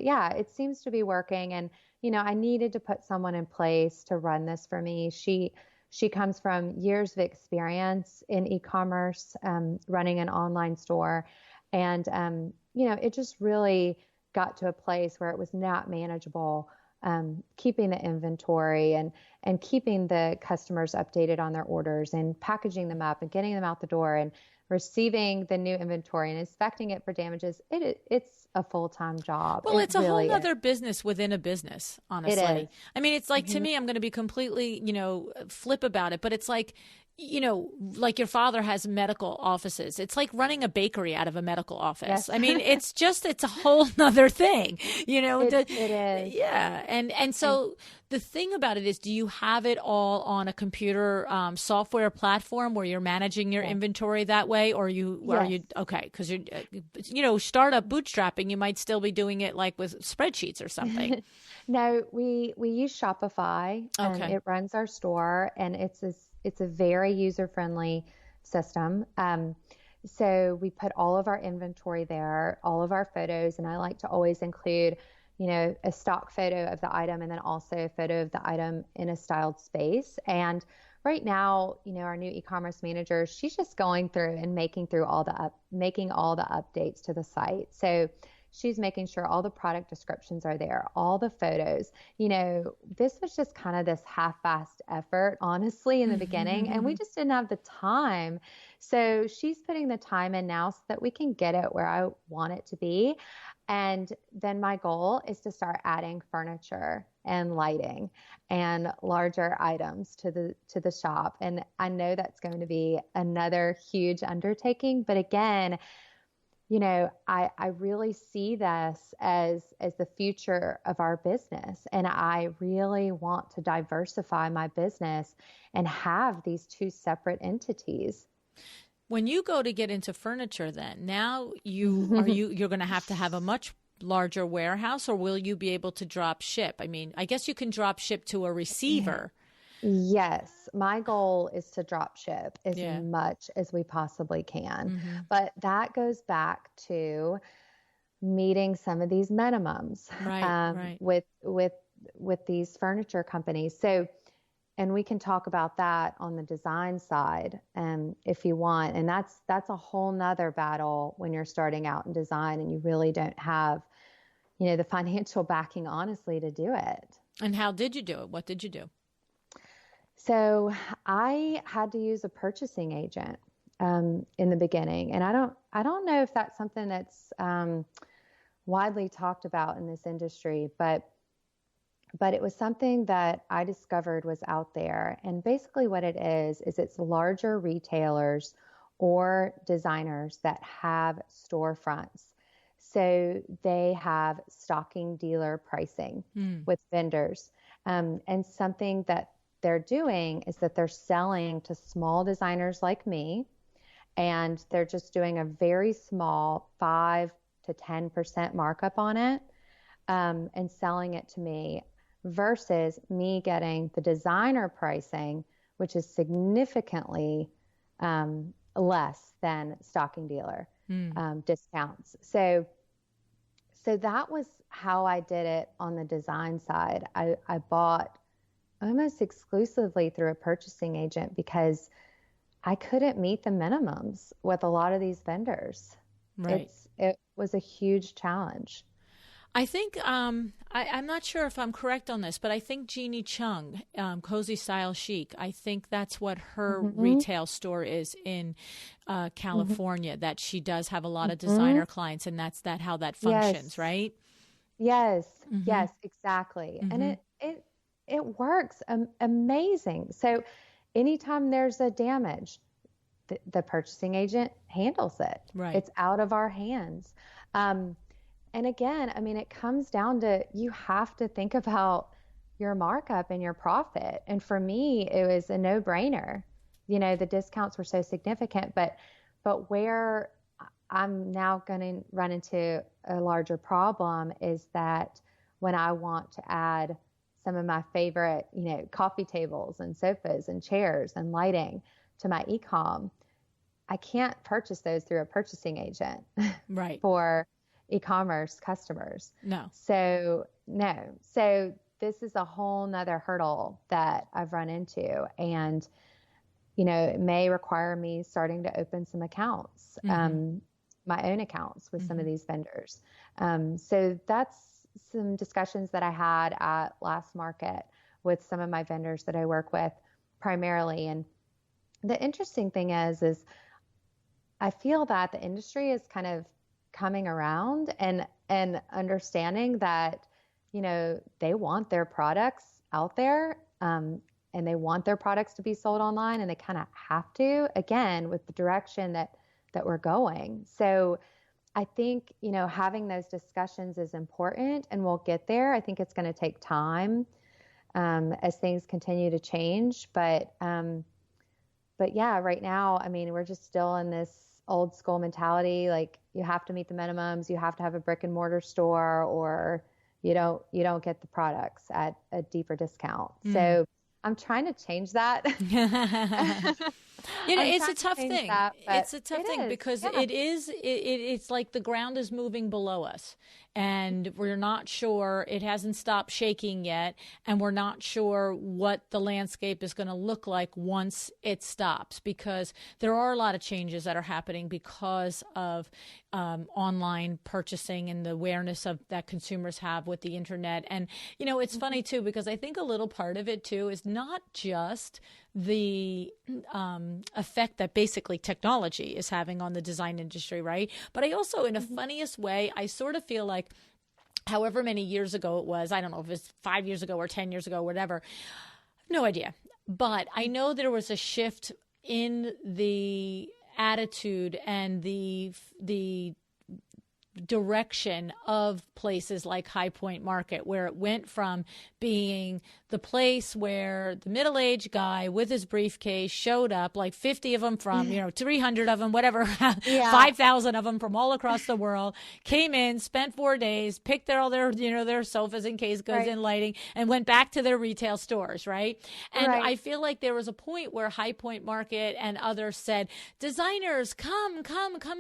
yeah, it seems to be working. And, I needed to put someone in place to run this for me. She comes from years of experience in e-commerce, running an online store. And, it just really got to a place where it was not manageable, keeping the inventory and keeping the customers updated on their orders and packaging them up and getting them out the door and receiving the new inventory and inspecting it for damages. It's a full-time job. Well, It it's a whole really is. nother business within a business, It is. honestly. I mean, it's like, to Hmm. me, I'm going to be completely, flip about it, but it's like, like your father has medical offices. It's like running a bakery out of a medical office. Yes. I mean, it's a whole nother thing, It is. yeah. And And so the thing about it is, do you have it all on a computer software platform where you're managing your yes. inventory that way? Or are Yes. you, okay, because startup bootstrapping, you might still be doing it like with spreadsheets or something. No, we use Shopify, and Okay. it runs our store, and it's a very user-friendly system. So we put all of our inventory there, all of our photos, and I like to always include, a stock photo of the item and then also a photo of the item in a styled space. And right now, our new e-commerce manager, she's just going through and making all the updates to the site. So she's making sure all the product descriptions are there, all the photos. This was just kind of this half-assed effort, honestly, in the beginning, and we just didn't have the time. So she's putting the time in now so that we can get it where I want it to be. And then my goal is to start adding furniture and lighting and larger items to the shop. And I know that's going to be another huge undertaking, but again, I really see this as the future of our business. And I really want to diversify my business and have these two separate entities. When you go to get into furniture, then now you're going to have a much larger warehouse, or will you be able to drop ship? I mean, I guess you can drop ship to a receiver. Yes, my goal is to drop ship as Yeah. much as we possibly can. Hmm. But that goes back to meeting some of these minimums, Right. Right. with these furniture companies. So, and we can talk about that on the design side, if you want. And that's a whole nother battle when you're starting out in design and you really don't have, the financial backing, honestly, to do it. And how did you do it? What did you do? So I had to use a purchasing agent, in the beginning, and I don't know if that's something that's widely talked about in this industry, but it was something that I discovered was out there. And basically, what it is it's larger retailers or designers that have storefronts. So they have stocking dealer pricing with vendors, and something that they're doing is that they're selling to small designers like me, and they're just doing a very small 5 to 10% markup on it, and selling it to me, versus me getting the designer pricing, which is significantly less than stocking dealer discounts. So that was how I did it on the design side. I bought almost exclusively through a purchasing agent because I couldn't meet the minimums with a lot of these vendors. Right. It was a huge challenge. I think I'm not sure if I'm correct on this, but I think Jeannie Chung, Cozy Style Chic, I think that's what her retail store is in California. That she does have a lot of designer clients, and that's how that functions, Yes. right? Yes. Yes, exactly. And it works amazing. So anytime there's a damage, the purchasing agent handles it. Right. It's out of our hands. And again, I mean, it comes down to you have to think about your markup and your profit. And for me, it was a no-brainer. The discounts were so significant, but where I'm now going to run into a larger problem is that when I want to add some of my favorite, coffee tables and sofas and chairs and lighting to my e-com, I can't purchase those through a purchasing agent Right. for e-commerce customers. No. So this is a whole nother hurdle that I've run into. And, it may require me starting to open some accounts, my own accounts with some of these vendors. So that's some discussions that I had at Last Market with some of my vendors that I work with primarily. And the interesting thing is I feel that the industry is kind of coming around and understanding that, they want their products out there, and they want their products to be sold online, and they kind of have to, again, with the direction that we're going. So I think, having those discussions is important, and we'll get there. I think it's going to take time, as things continue to change. But yeah, right now, I mean, we're just still in this old school mentality. Like, you have to meet the minimums, you have to have a brick and mortar store, or you don't get the products at a deeper discount. So I'm trying to change that. It's a tough thing. It's a tough thing because yeah. it's like the ground is moving below us, and we're not sure. It hasn't stopped shaking yet, and we're not sure what the landscape is going to look like once it stops, because there are a lot of changes that are happening because of online purchasing and the awareness of that consumers have with the internet. And it's funny too, because I think a little part of it too is not just the effect that basically technology is having on the design industry, right? But I also, in a funniest way, I sort of feel like however many years ago it was, I don't know if it's 5 years ago or 10 years ago, whatever, no idea. But I know there was a shift in the attitude and the direction of places like High Point Market, where it went from being the place where the middle-aged guy with his briefcase showed up, like 50 of them from, 300 of them, whatever, 5,000 of them from all across the world, came in, spent 4 days, picked all their, their sofas and case goods and lighting, and went back to their retail stores, right? And I feel like there was a point where High Point Market and others said, designers, come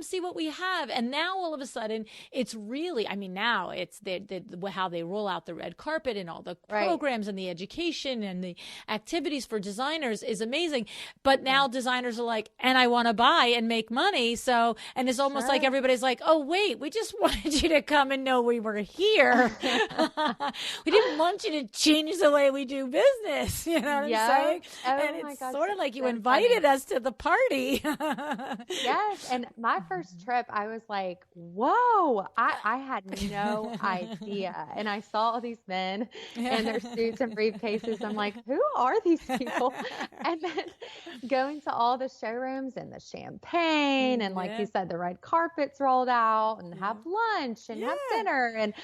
see what we have. And now all of a sudden, it's really, now it's how they roll out the red carpet and all the programs and the education and the activities for designers is amazing. But now designers are like, and I want to buy and make money. So, and it's almost like everybody's like, oh, wait, we just wanted you to come and know we were here. We didn't want you to change the way we do business. You know what I'm saying? Oh, and my it's gosh, sort of like you so invited funny. us to the party. Yes. And my first trip, I was like, whoa, I had no idea. And I saw all these men in their suits and briefcases. I'm like, who are these people? And then going to all the showrooms and the champagne and, like you said, the red carpets rolled out, and have lunch and have dinner. And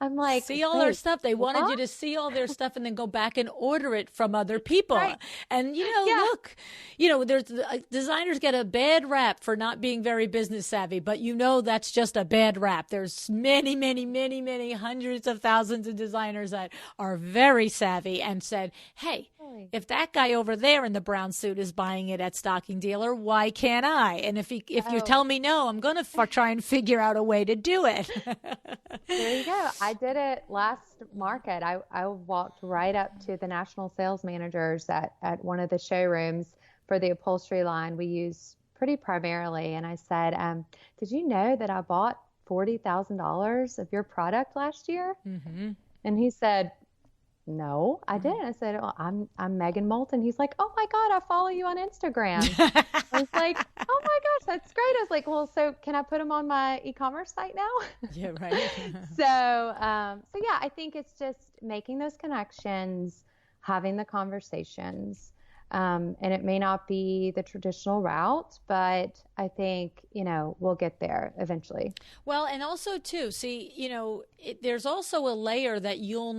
I'm like, see all their stuff. They wanted you to see all their stuff and then go back and order it from other people. And, look, there's designers get a bad rap for not being very business savvy, but that's just a bad rap. There's many, many, many, many hundreds of thousands of designers that are very savvy and said, hey, if that guy over there in the brown suit is buying it at Stocking Dealer, why can't I? And if you tell me no, I'm going to try and figure out a way to do it. There you go. I did it last market. I walked right up to the national sales managers at one of the showrooms for the upholstery line we use pretty primarily. And I said, did you know that I bought $40,000 of your product last year?" Mm-hmm. And he said, "No, I didn't." I said, "Oh, I'm Megan Molten." He's like, "Oh my God, I follow you on Instagram." I was like, "Oh my gosh, that's great." I was like, "Well, so can I put them on my e-commerce site now?" Yeah, right. So yeah, I think it's just making those connections, having the conversations. And it may not be the traditional route, but I think, we'll get there eventually. Well, and also too, see, there's also a layer that you're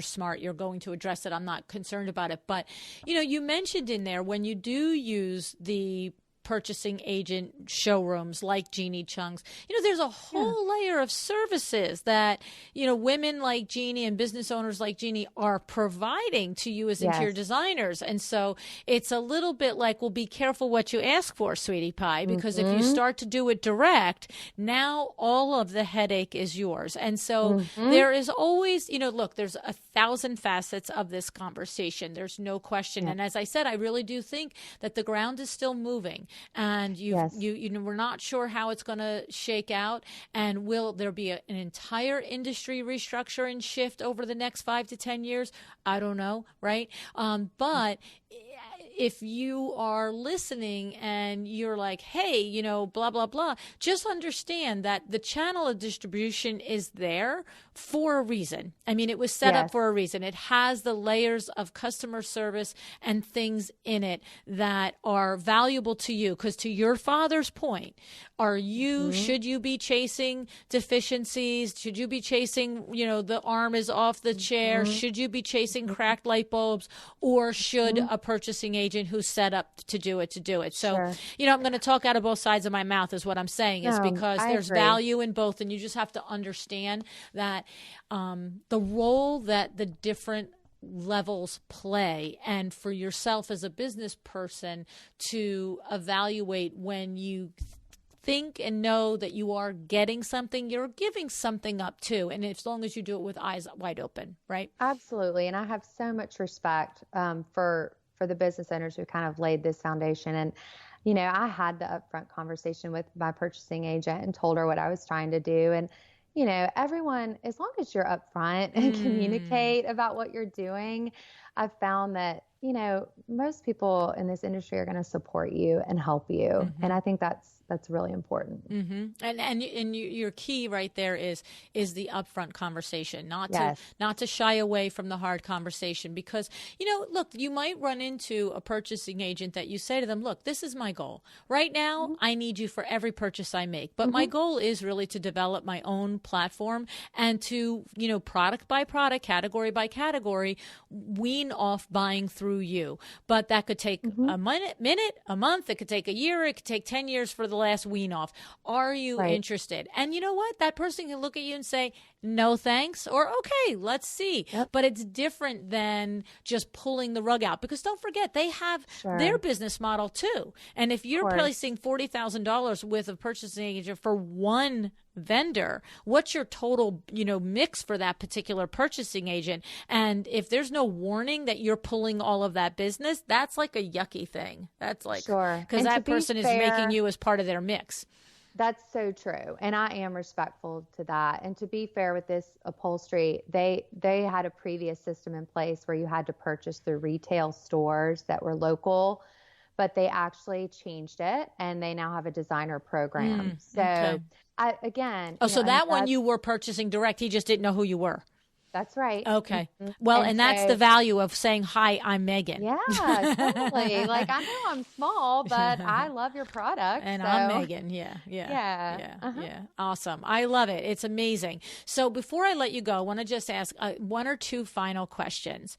smart, you're going to address it. I'm not concerned about it, but you mentioned in there when you do use the purchasing agent showrooms like Jeannie Chung's, there's a whole layer of services that, women like Jeannie and business owners like Jeannie are providing to you as interior designers. And so it's a little bit like, well, be careful what you ask for, sweetie pie, because if you start to do it direct, now all of the headache is yours. And so there is always, look, there's 1,000 facets of this conversation. There's no question. And as I said, I really do think that the ground is still moving. And we're not sure how it's going to shake out. And will there be an entire industry restructure and shift over the next 5 to 10 years? I don't know, right? But if you are listening and you're like, hey, blah, blah, blah, just understand that the channel of distribution is there for a reason. I mean, it was set up for a reason. It has the layers of customer service and things in it that are valuable to you. Because to your father's point, should you be chasing deficiencies? Should you be chasing, the arm is off the chair? Should you be chasing cracked light bulbs? Or should a purchasing agent who's set up to do it? So, I'm going to talk out of both sides of my mouth is what I'm saying, is because there's value in both. And you just have to understand that the role that the different levels play, and for yourself as a business person to evaluate when you think and know that you are getting something, you're giving something up too. And as long as you do it with eyes wide open, right? Absolutely. And I have so much respect for the business owners who kind of laid this foundation. And, I had the upfront conversation with my purchasing agent and told her what I was trying to do. And, everyone, as long as you're upfront and communicate about what you're doing, I've found that, most people in this industry are going to support you and help you. And I think that's really important. And your key right there is the upfront conversation, not to shy away from the hard conversation, because, look, you might run into a purchasing agent that you say to them, look, this is my goal right now. I need you for every purchase I make, but my goal is really to develop my own platform and to, product by product, category by category, wean off buying through you. But that could take a minute, a month. It could take a year. It could take 10 years for the last wean off. Are you interested? And you know what? That person can look at you and say, no, thanks, or okay, let's see. But it's different than just pulling the rug out, because don't forget, they have their business model too. And if you're placing $40,000 with a purchasing agent for one vendor, what's your total, mix for that particular purchasing agent? And if there's no warning that you're pulling all of that business, that's like a yucky thing. That's like, because that person is making you as part of their mix. That's so true. And I am respectful to that. And to be fair with this upholstery, they had a previous system in place where you had to purchase through retail stores that were local, but they actually changed it and they now have a designer program. So so that one you were purchasing direct, he just didn't know who you were. That's right. Okay. Well, and that's the value of saying, hi, I'm Megan. Yeah, totally. Like, I know I'm small, but I love your product. And I'm Megan. Yeah. Awesome. I love it. It's amazing. So before I let you go, I want to just ask one or two final questions.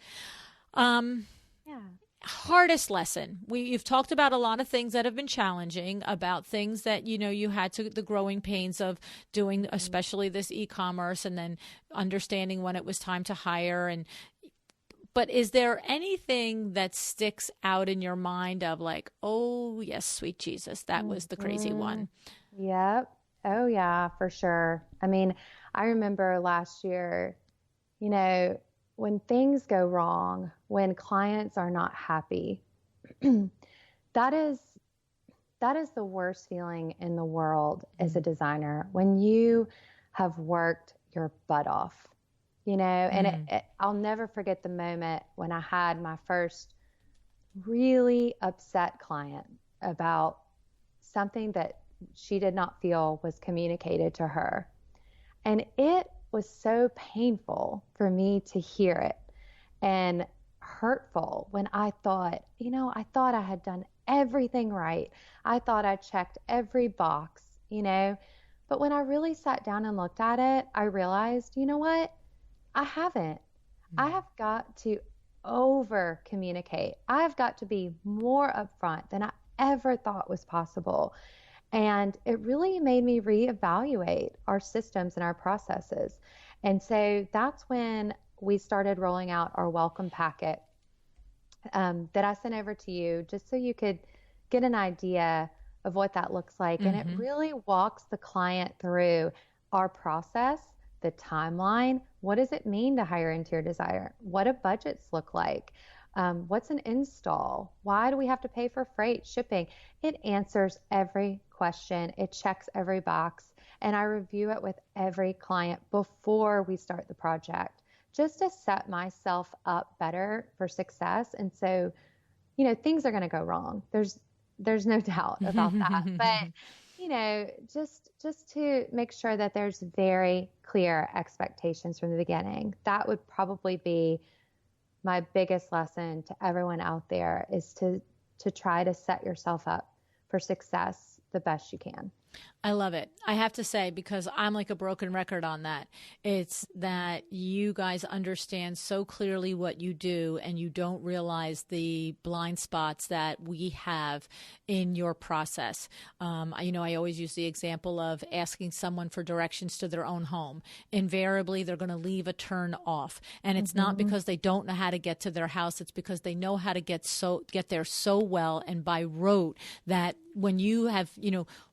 Hardest lesson. You've talked about a lot of things that have been challenging, about things that, you had the growing pains of doing, especially this e-commerce, and then understanding when it was time to hire. But is there anything that sticks out in your mind of like, oh yes, sweet Jesus, that was the crazy one? Yep. Oh yeah, for sure. I mean, I remember last year, when things go wrong, when clients are not happy, that is that is the worst feeling in the world as a designer, when you have worked your butt off, and I'll never forget the moment when I had my first really upset client about something that she did not feel was communicated to her. And it was so painful for me to hear it, and hurtful, when I thought, I thought I had done everything right. I thought I checked every box, but when I really sat down and looked at it, I realized, you know what? I haven't. I have got to over communicate. I've got to be more upfront than I ever thought was possible. And it really made me reevaluate our systems and our processes. And so that's when we started rolling out our welcome packet that I sent over to you, just so you could get an idea of what that looks like. And it really walks the client through our process, the timeline. What does it mean to hire interior designer? What do budgets look like? What's an install? Why do we have to pay for freight, shipping? It answers every question. It checks every box. And I review it with every client before we start the project, just to set myself up better for success. And so, things are going to go wrong. There's no doubt about that. But, just to make sure that there's very clear expectations from the beginning. That would probably be my biggest lesson to everyone out there, is to try to set yourself up for success the best you can. I love it. I have to say, because I'm like a broken record on that. It's that you guys understand so clearly what you do, and you don't realize the blind spots that we have in your process. I always use the example of asking someone for directions to their own home. Invariably, they're going to leave a turn off. And it's not because they don't know how to get to their house. It's because they know how to get there so well and by rote, that when you have,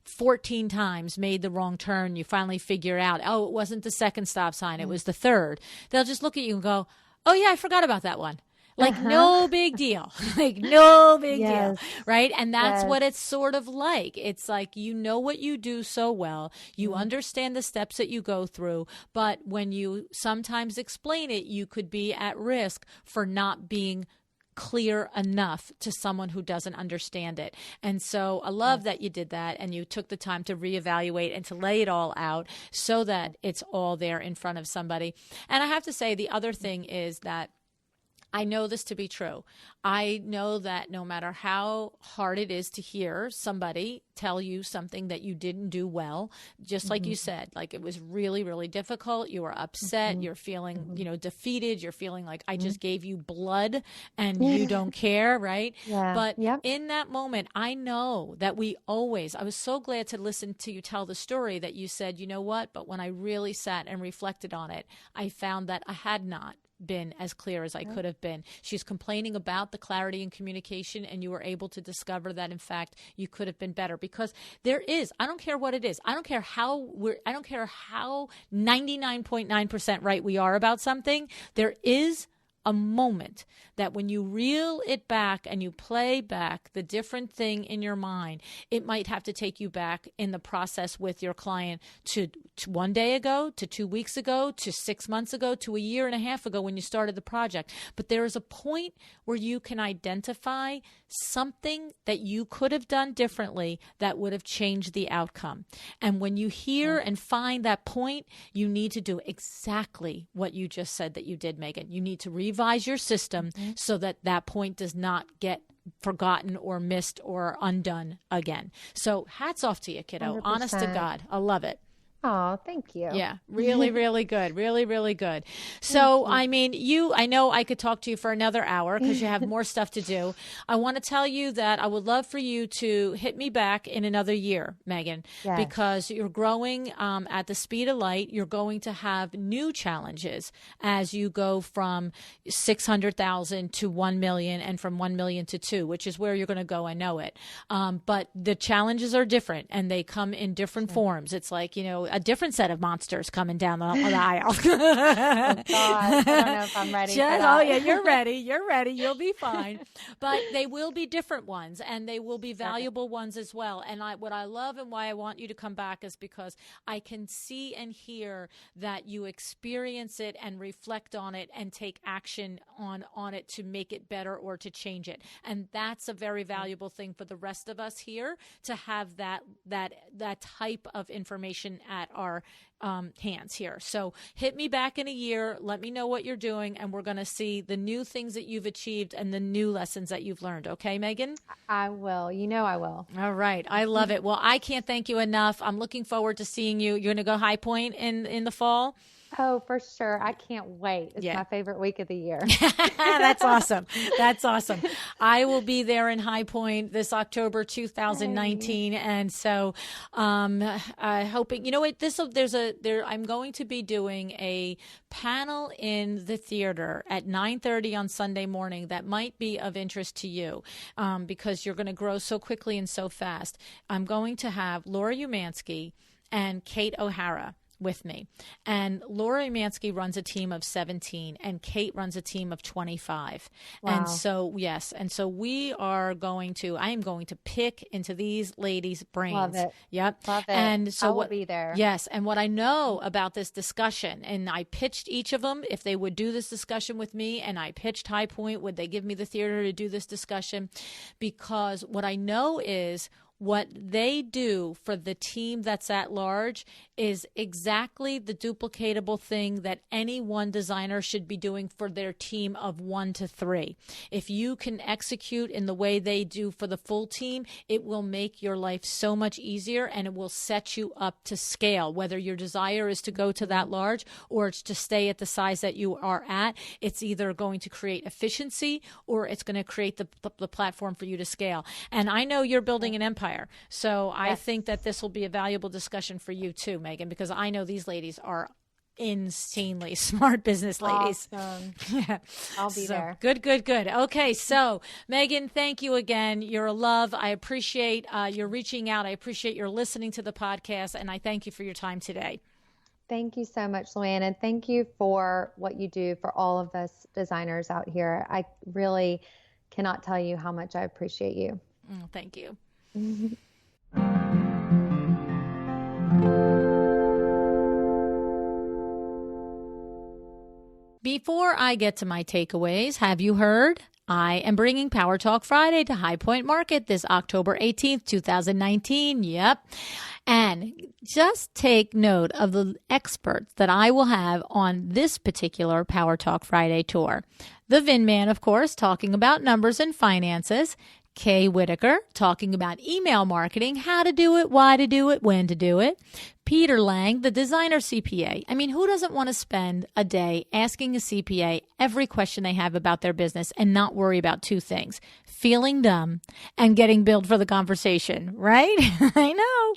14 times made the wrong turn, you finally figure out, oh, it wasn't the second stop sign, it was the third. They'll just look at you and go, oh yeah, I forgot about that one. Like, no big deal. Like, no big deal. Right? And that's what it's sort of like. It's like, you know what you do so well. You understand the steps that you go through. But when you sometimes explain it, you could be at risk for not being clear enough to someone who doesn't understand it. And so I love that you did that, and you took the time to reevaluate and to lay it all out so that it's all there in front of somebody. And I have to say, the other thing is that I know this to be true. I know that no matter how hard it is to hear somebody tell you something that you didn't do well, just like you said, like it was really, really difficult. You were upset. You're feeling, defeated. You're feeling like I just gave you blood and you don't care, right? Yeah. But in that moment, I know that I was so glad to listen to you tell the story that you said, you know what? But when I really sat and reflected on it, I found that I had not been as clear as I could have been. She's complaining about the clarity and communication, and you were able to discover that in fact you could have been better, because there is, I don't care what it is. I don't care how 99.9% right we are about something. There is a moment that when you reel it back and you play back the different thing in your mind, it might have to take you back in the process with your client to 1 day ago, to 2 weeks ago, to 6 months ago, to a year and a half ago when you started the project. But there is a point where you can identify something that you could have done differently that would have changed the outcome. And when you hear and find that point, you need to do exactly what you just said that you did, Megan. You need to revise your system so that that point does not get forgotten or missed or undone again. So hats off to you, kiddo. 100%. Honest to God. I love it. Oh, thank you. Yeah, really, really good. Really, really good. So, I mean, I know I could talk to you for another hour because you have more stuff to do. I want to tell you that I would love for you to hit me back in another year, Megan, because you're growing at the speed of light. You're going to have new challenges as you go from 600,000 to 1 million and from 1 million to 2, which is where you're going to go. I know it. But the challenges are different and they come in different forms. It's like, a different set of monsters coming down the aisle. Oh, God, I don't know if I'm ready for that. Oh, yeah, you're ready. You're ready. You'll be fine. But they will be different ones, and they will be valuable ones as well. And what I love and why I want you to come back is because I can see and hear that you experience it and reflect on it and take action on it to make it better or to change it. And that's a very valuable thing for the rest of us here, to have that type of information at our hands here. So hit me back in a year. Let me know what you're doing, and we're going to see the new things that you've achieved and the new lessons that you've learned. Okay, Megan? I will. You know I will. All right. I love it. Well, I can't thank you enough. I'm looking forward to seeing you. You're going to go High Point in the fall? Oh, for sure. I can't wait. It's my favorite week of the year. That's awesome. That's awesome. I will be there in High Point this October 2019. And so hoping, you know what, I'm going to be doing a panel in the theater at 9:30 on Sunday morning that might be of interest to you because you're going to grow so quickly and so fast. I'm going to have Laura Umansky and Kate O'Hara with me. And Laura Umansky runs a team of 17 and Kate runs a team of 25. Wow. And so, yes. And so I am going to pick into these ladies' brains. Love it. Yep. Love it. And so I will be there. Yes. And what I know about this discussion, and I pitched each of them if they would do this discussion with me, and I pitched High Point, would they give me the theater to do this discussion? Because what I know is what they do for the team that's at large is exactly the duplicatable thing that any one designer should be doing for their team of 1 to 3. If you can execute in the way they do for the full team, it will make your life so much easier, and it will set you up to scale. Whether your desire is to go to that large or it's to stay at the size that you are at, it's either going to create efficiency or it's going to create the platform for you to scale. And I know you're building an empire. So I think that this will be a valuable discussion for you too, Megan, because I know these ladies are insanely smart business ladies. Awesome. Yeah. I'll be there. Good. Okay. So Megan, thank you again. You're a love. I appreciate your reaching out. I appreciate your listening to the podcast, and I thank you for your time today. Thank you so much, Luann, and thank you for what you do for all of us designers out here. I really cannot tell you how much I appreciate you. Thank you. Before I get to my takeaways, have you heard? I am bringing Power Talk Friday to High Point Market this October 18th, 2019. Yep. And just take note of the experts that I will have on this particular Power Talk Friday tour. The Vin Man, of course, talking about numbers and finances. Kay Whitaker, talking about email marketing, how to do it, why to do it, when to do it. Peter Lang, the designer CPA. I mean, who doesn't want to spend a day asking a CPA every question they have about their business and not worry about two things, feeling dumb and getting billed for the conversation, right? I know.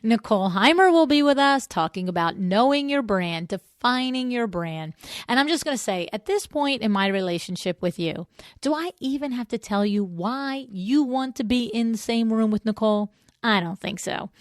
Nicole Heimer will be with us talking about knowing your brand, defining your brand. And I'm just going to say, at this point in my relationship with you, do I even have to tell you why you want to be in the same room with Nicole? I don't think so.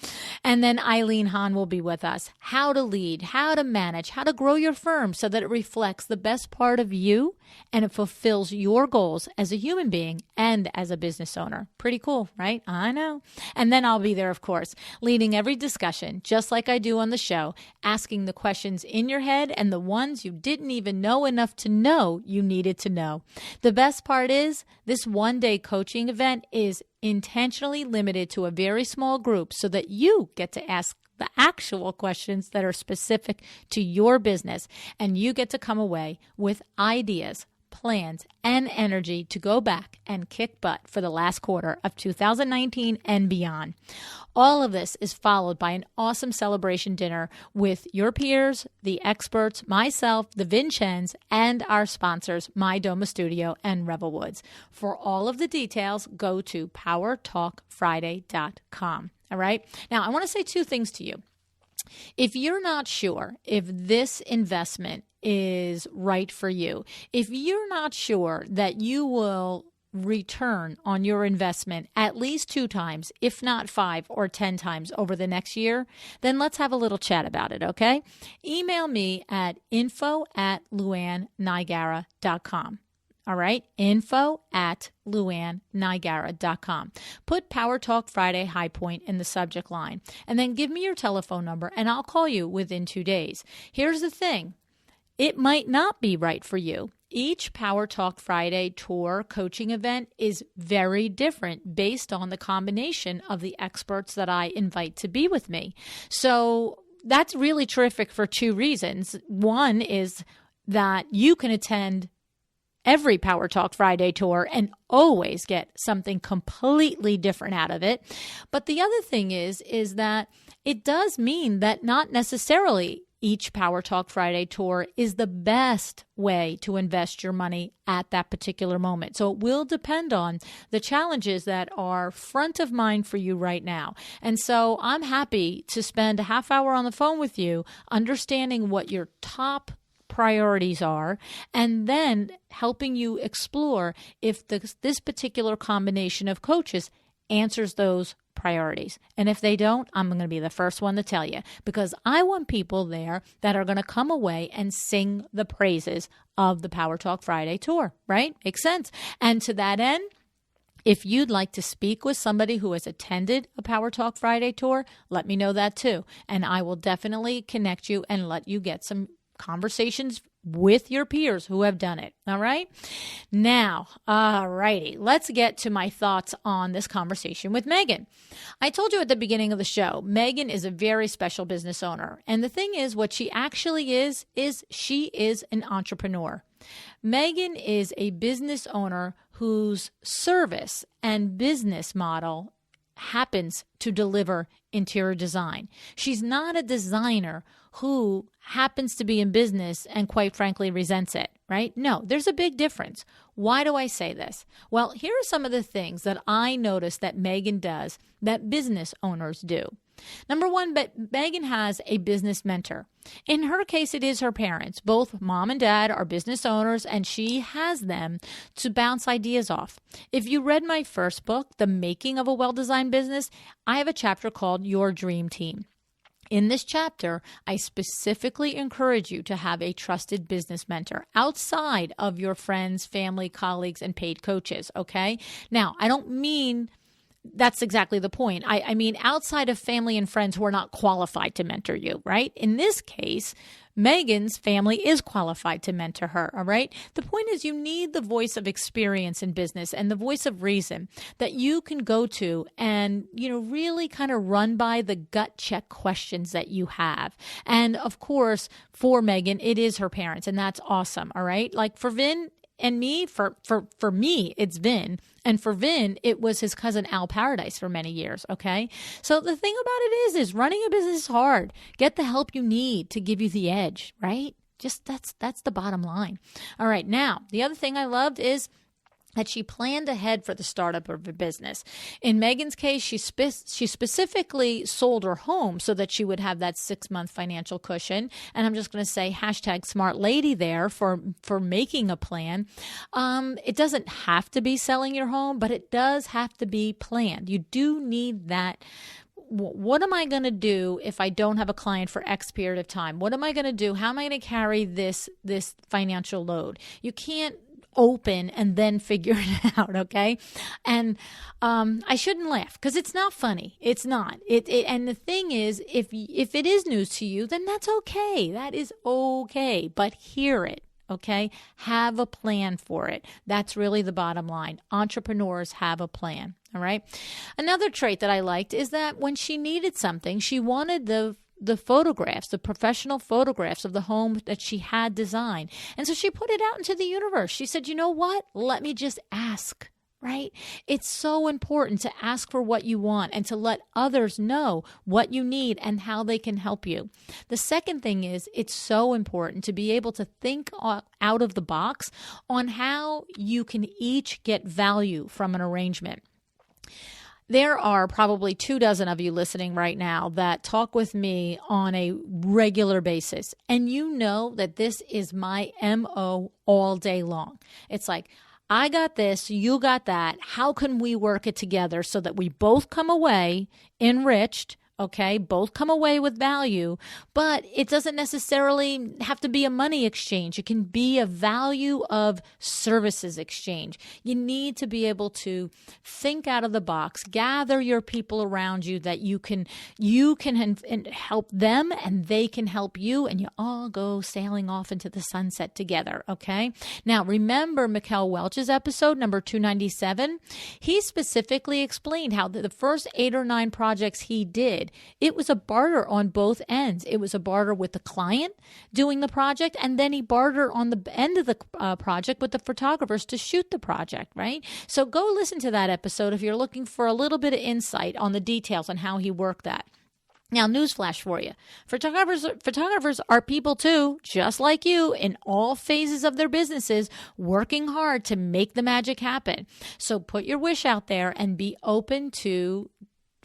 And then Eileen Hahn will be with us. How to lead, how to manage, how to grow your firm so that it reflects the best part of you and it fulfills your goals as a human being and as a business owner. Pretty cool, right? I know. And then I'll be there, of course, leading every discussion, just like I do on the show, asking the questions in your head and the ones you didn't even know enough to know you needed to know. The best part is this one-day coaching event is intentionally limited to a very small group so that you get to ask the actual questions that are specific to your business, and you get to come away with ideas, plans, and energy to go back and kick butt for the last quarter of 2019 and beyond. All of this is followed by an awesome celebration dinner with your peers, the experts, myself, the Vincennes, and our sponsors, My Doma Studio and Rebel Woods. For all of the details, go to powertalkfriday.com. All right. Now, I want to say two things to you. If you're not sure if this investment is right for you, if you're not sure that you will return on your investment at least 2 times, if not 5 or 10 times over the next year, then let's have a little chat about it, okay? Email me at info@luannniagara.com. All right, info@luannniagara.com. Put Power Talk Friday High Point in the subject line, and then give me your telephone number, and I'll call you within 2 days. Here's the thing. It might not be right for you. Each Power Talk Friday tour coaching event is very different based on the combination of the experts that I invite to be with me. So that's really terrific for 2 reasons. One is that you can attend every Power Talk Friday tour and always get something completely different out of it. But the other thing is that it does mean that not necessarily each Power Talk Friday tour is the best way to invest your money at that particular moment. So it will depend on the challenges that are front of mind for you right now. And so I'm happy to spend a half hour on the phone with you, understanding what your top priorities are, and then helping you explore if this particular combination of coaches answers those priorities. And if they don't, I'm going to be the first one to tell you, because I want people there that are going to come away and sing the praises of the Power Talk Friday tour, right? Makes sense. And to that end, if you'd like to speak with somebody who has attended a Power Talk Friday tour, let me know that too. And I will definitely connect you and let you get some conversations with your peers who have done it. All right. Now, all righty, let's get to my thoughts on this conversation with Megan. I told you at the beginning of the show, Megan is a very special business owner. And the thing is, what she actually is she is an entrepreneur. Megan is a business owner whose service and business model happens to deliver interior design. She's not a designer who happens to be in business and quite frankly resents it, right? No, there's a big difference. Why do I say this? Well, here are some of the things that I notice that Megan does that business owners do. Number one, Megan has a business mentor. In her case, it is her parents. Both mom and dad are business owners, and she has them to bounce ideas off. If you read my first book, The Making of a Well-Designed Business, I have a chapter called Your Dream Team. In this chapter, I specifically encourage you to have a trusted business mentor outside of your friends, family, colleagues, and paid coaches, okay? Now, I don't mean that's exactly the point. I mean outside of family and friends who are not qualified to mentor you, right? In this case, Megan's family is qualified to mentor her, all right? The point is you need the voice of experience in business and the voice of reason that you can go to and, really kind of run by the gut check questions that you have. And of course, for Megan, it is her parents, and that's awesome, all right? Like for Vin and me, for me, it's Vin. And for Vin, it was his cousin Al Paradise for many years, okay? So the thing about it is running a business is hard. Get the help you need to give you the edge, right? Just that's the bottom line. All right, now, the other thing I loved is that she planned ahead for the startup of her business. In Megan's case, she specifically sold her home so that she would have that 6-month financial cushion. And I'm just going to say #smart lady there for making a plan. It doesn't have to be selling your home, but it does have to be planned. You do need that. What am I going to do if I don't have a client for X period of time? What am I going to do? How am I going to carry this financial load? You can't open and then figure it out, okay? And I shouldn't laugh because it's not funny. It's not. And the thing is, if it is news to you, then that's okay. That is okay. But hear it, okay? Have a plan for it. That's really the bottom line. Entrepreneurs have a plan, all right? Another trait that I liked is that when she needed something, she wanted the photographs, the professional photographs of the home that she had designed. And so she put it out into the universe. She said, you know what? Let me just ask, right? It's so important to ask for what you want and to let others know what you need and how they can help you. The second thing is it's so important to be able to think out of the box on how you can each get value from an arrangement. There are probably 24 of you listening right now that talk with me on a regular basis. And you know that this is my MO all day long. It's like, I got this, you got that. How can we work it together so that we both come away enriched? Okay, both come away with value, but it doesn't necessarily have to be a money exchange. It can be a value of services exchange. You need to be able to think out of the box, gather your people around you that you can help them and they can help you, and you all go sailing off into the sunset together. Okay. Now remember Mikkel Welch's episode number 297. He specifically explained how the first 8 or 9 projects he did, it was a barter on both ends. It was a barter with the client doing the project, and then he bartered on the end of the project with the photographers to shoot the project, right? So go listen to that episode if you're looking for a little bit of insight on the details on how he worked that. Now, newsflash for you. Photographers are people too, just like you, in all phases of their businesses, working hard to make the magic happen. So put your wish out there and be open to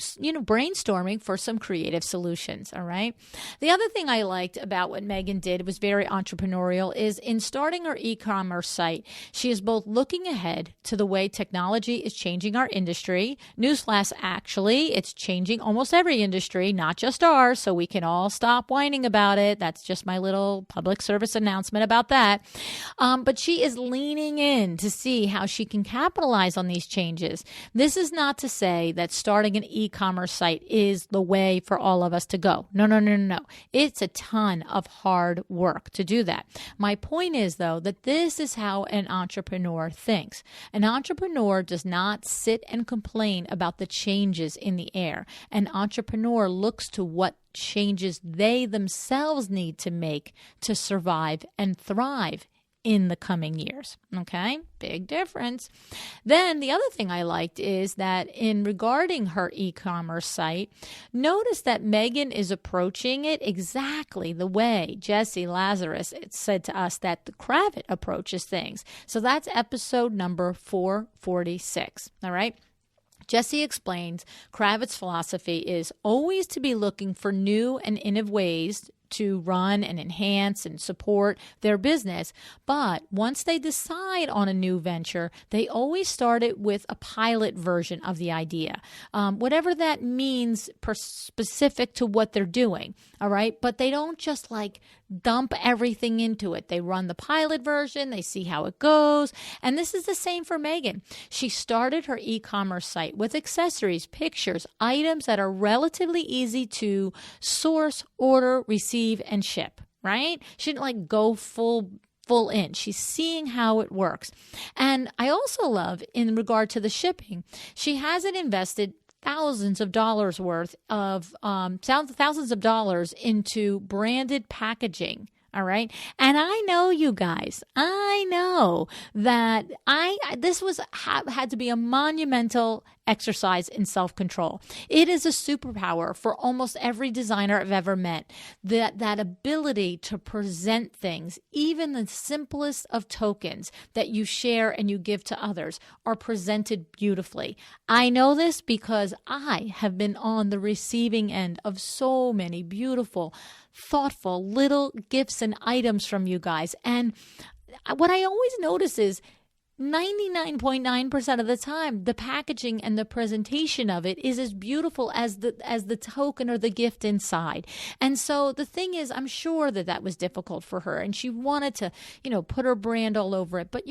brainstorming for some creative solutions. All right. The other thing I liked about what Megan did was very entrepreneurial is in starting her e-commerce site, she is both looking ahead to the way technology is changing our industry. Newsflash, actually, it's changing almost every industry, not just ours. So we can all stop whining about it. That's just my little public service announcement about that. But she is leaning in to see how she can capitalize on these changes. This is not to say that starting an e-commerce site is the way for all of us to go. No. It's a ton of hard work to do that. My point is, though, that this is how an entrepreneur thinks. An entrepreneur does not sit and complain about the changes in the air. An entrepreneur looks to what changes they themselves need to make to survive and thrive in the coming years. Okay, big difference. Then the other thing I liked is that in regarding her e-commerce site, notice that Megan is approaching it exactly the way Jesse Lazarus said to us that the Kravitz approaches things. So that's episode number 446. All right. Jesse explains Kravitz's philosophy is always to be looking for new and innovative ways to run and enhance and support their business. But once they decide on a new venture, they always start it with a pilot version of the idea, whatever that means specific to what they're doing. All right. But they don't just dump everything into it. They run the pilot version. They see how it goes. And this is the same for Megan. She started her e-commerce site with accessories, pictures, items that are relatively easy to source, order, receive, and ship, right? She didn't go full in. She's seeing how it works. And I also love, in regard to the shipping, she hasn't invested thousands of dollars worth of thousands of dollars into branded packaging. All right. And I know, you guys, I know that this had to be a monumental exercise in self-control. It is a superpower for almost every designer I've ever met, that ability to present things, even the simplest of tokens that you share and you give to others, are presented beautifully. I know this because I have been on the receiving end of so many beautiful, thoughtful little gifts and items from you guys. And what I always notice is 99.9% of the time, the packaging and the presentation of it is as beautiful as the token or the gift inside. And so the thing is, I'm sure that was difficult for her, and she wanted to, put her brand all over it. But,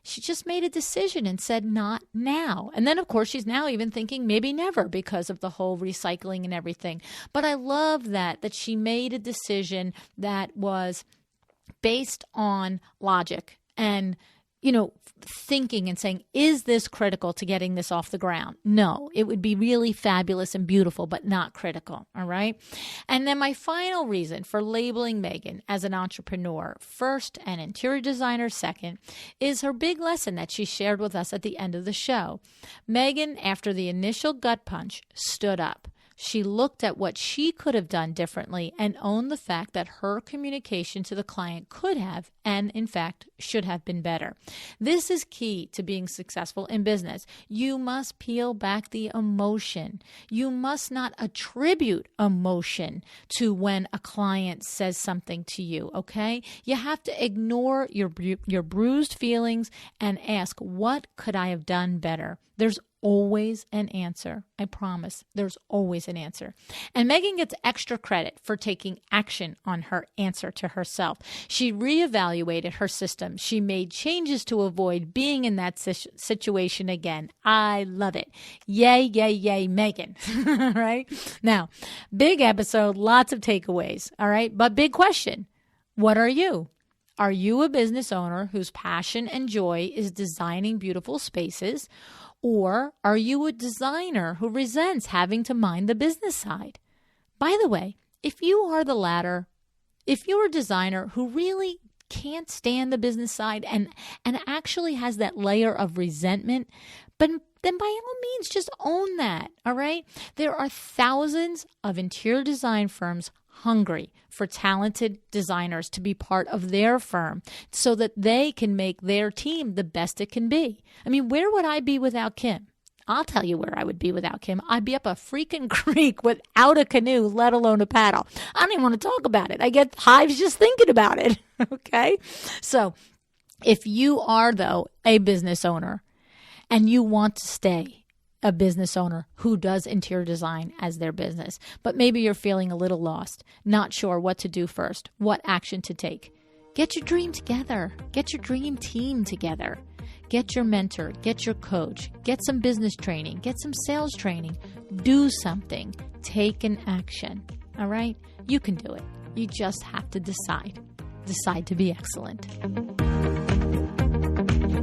she just made a decision and said, not now. And then, of course, she's now even thinking maybe never, because of the whole recycling and everything. But I love that she made a decision that was based on logic and thinking and saying, is this critical to getting this off the ground? No, it would be really fabulous and beautiful, but not critical. All right. And then my final reason for labeling Megan as an entrepreneur first and interior designer second is her big lesson that she shared with us at the end of the show. Megan, after the initial gut punch, stood up. She looked at what she could have done differently and owned the fact that her communication to the client could have, and in fact, should have been better. This is key to being successful in business. You must peel back the emotion. You must not attribute emotion to when a client says something to you, okay? You have to ignore your bruised feelings and ask, what could I have done better? There's always an answer. I promise. There's always an answer. And Megan gets extra credit for taking action on her answer to herself. She reevaluated her system. She made changes to avoid being in that situation again. I love it. Yay, yay, yay, Megan. All right. Now, big episode, lots of takeaways. All right. But big question. What are you? Are you a business owner whose passion and joy is designing beautiful spaces? Or are you a designer who resents having to mind the business side? By the way, if you are the latter, if you're a designer who really can't stand the business side and actually has that layer of resentment, but then by all means, just own that, all right? There are thousands of interior design firms hungry for talented designers to be part of their firm so that they can make their team the best it can be. I mean, where would I be without Kim? I'll tell you where I would be without Kim. I'd be up a freaking creek without a canoe, let alone a paddle. I don't even want to talk about it. I get hives just thinking about it, okay? So if you are, though, a business owner and you want to stay a business owner who does interior design as their business, but maybe you're feeling a little lost, not sure what to do first, what action to take. Get your dream together. Get your dream team together. Get your mentor, get your coach, get some business training, get some sales training. Do something. Take an action. All right? You can do it. You just have to decide. Decide to be excellent.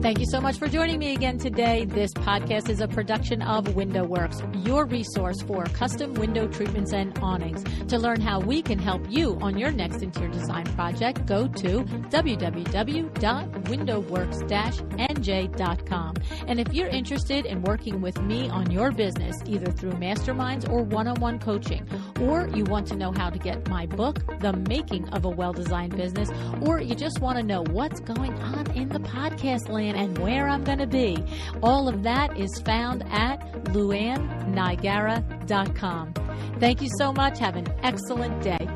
Thank you so much for joining me again today. This podcast is a production of WindowWorks, your resource for custom window treatments and awnings. To learn how we can help you on your next interior design project, go to www.windowworks-nj.com. And if you're interested in working with me on your business, either through masterminds or one-on-one coaching, or you want to know how to get my book, The Making of a Well-Designed Business, or you just want to know what's going on in the podcast land and where I'm going to be. All of that is found at luannigara.com. Thank you so much. Have an excellent day.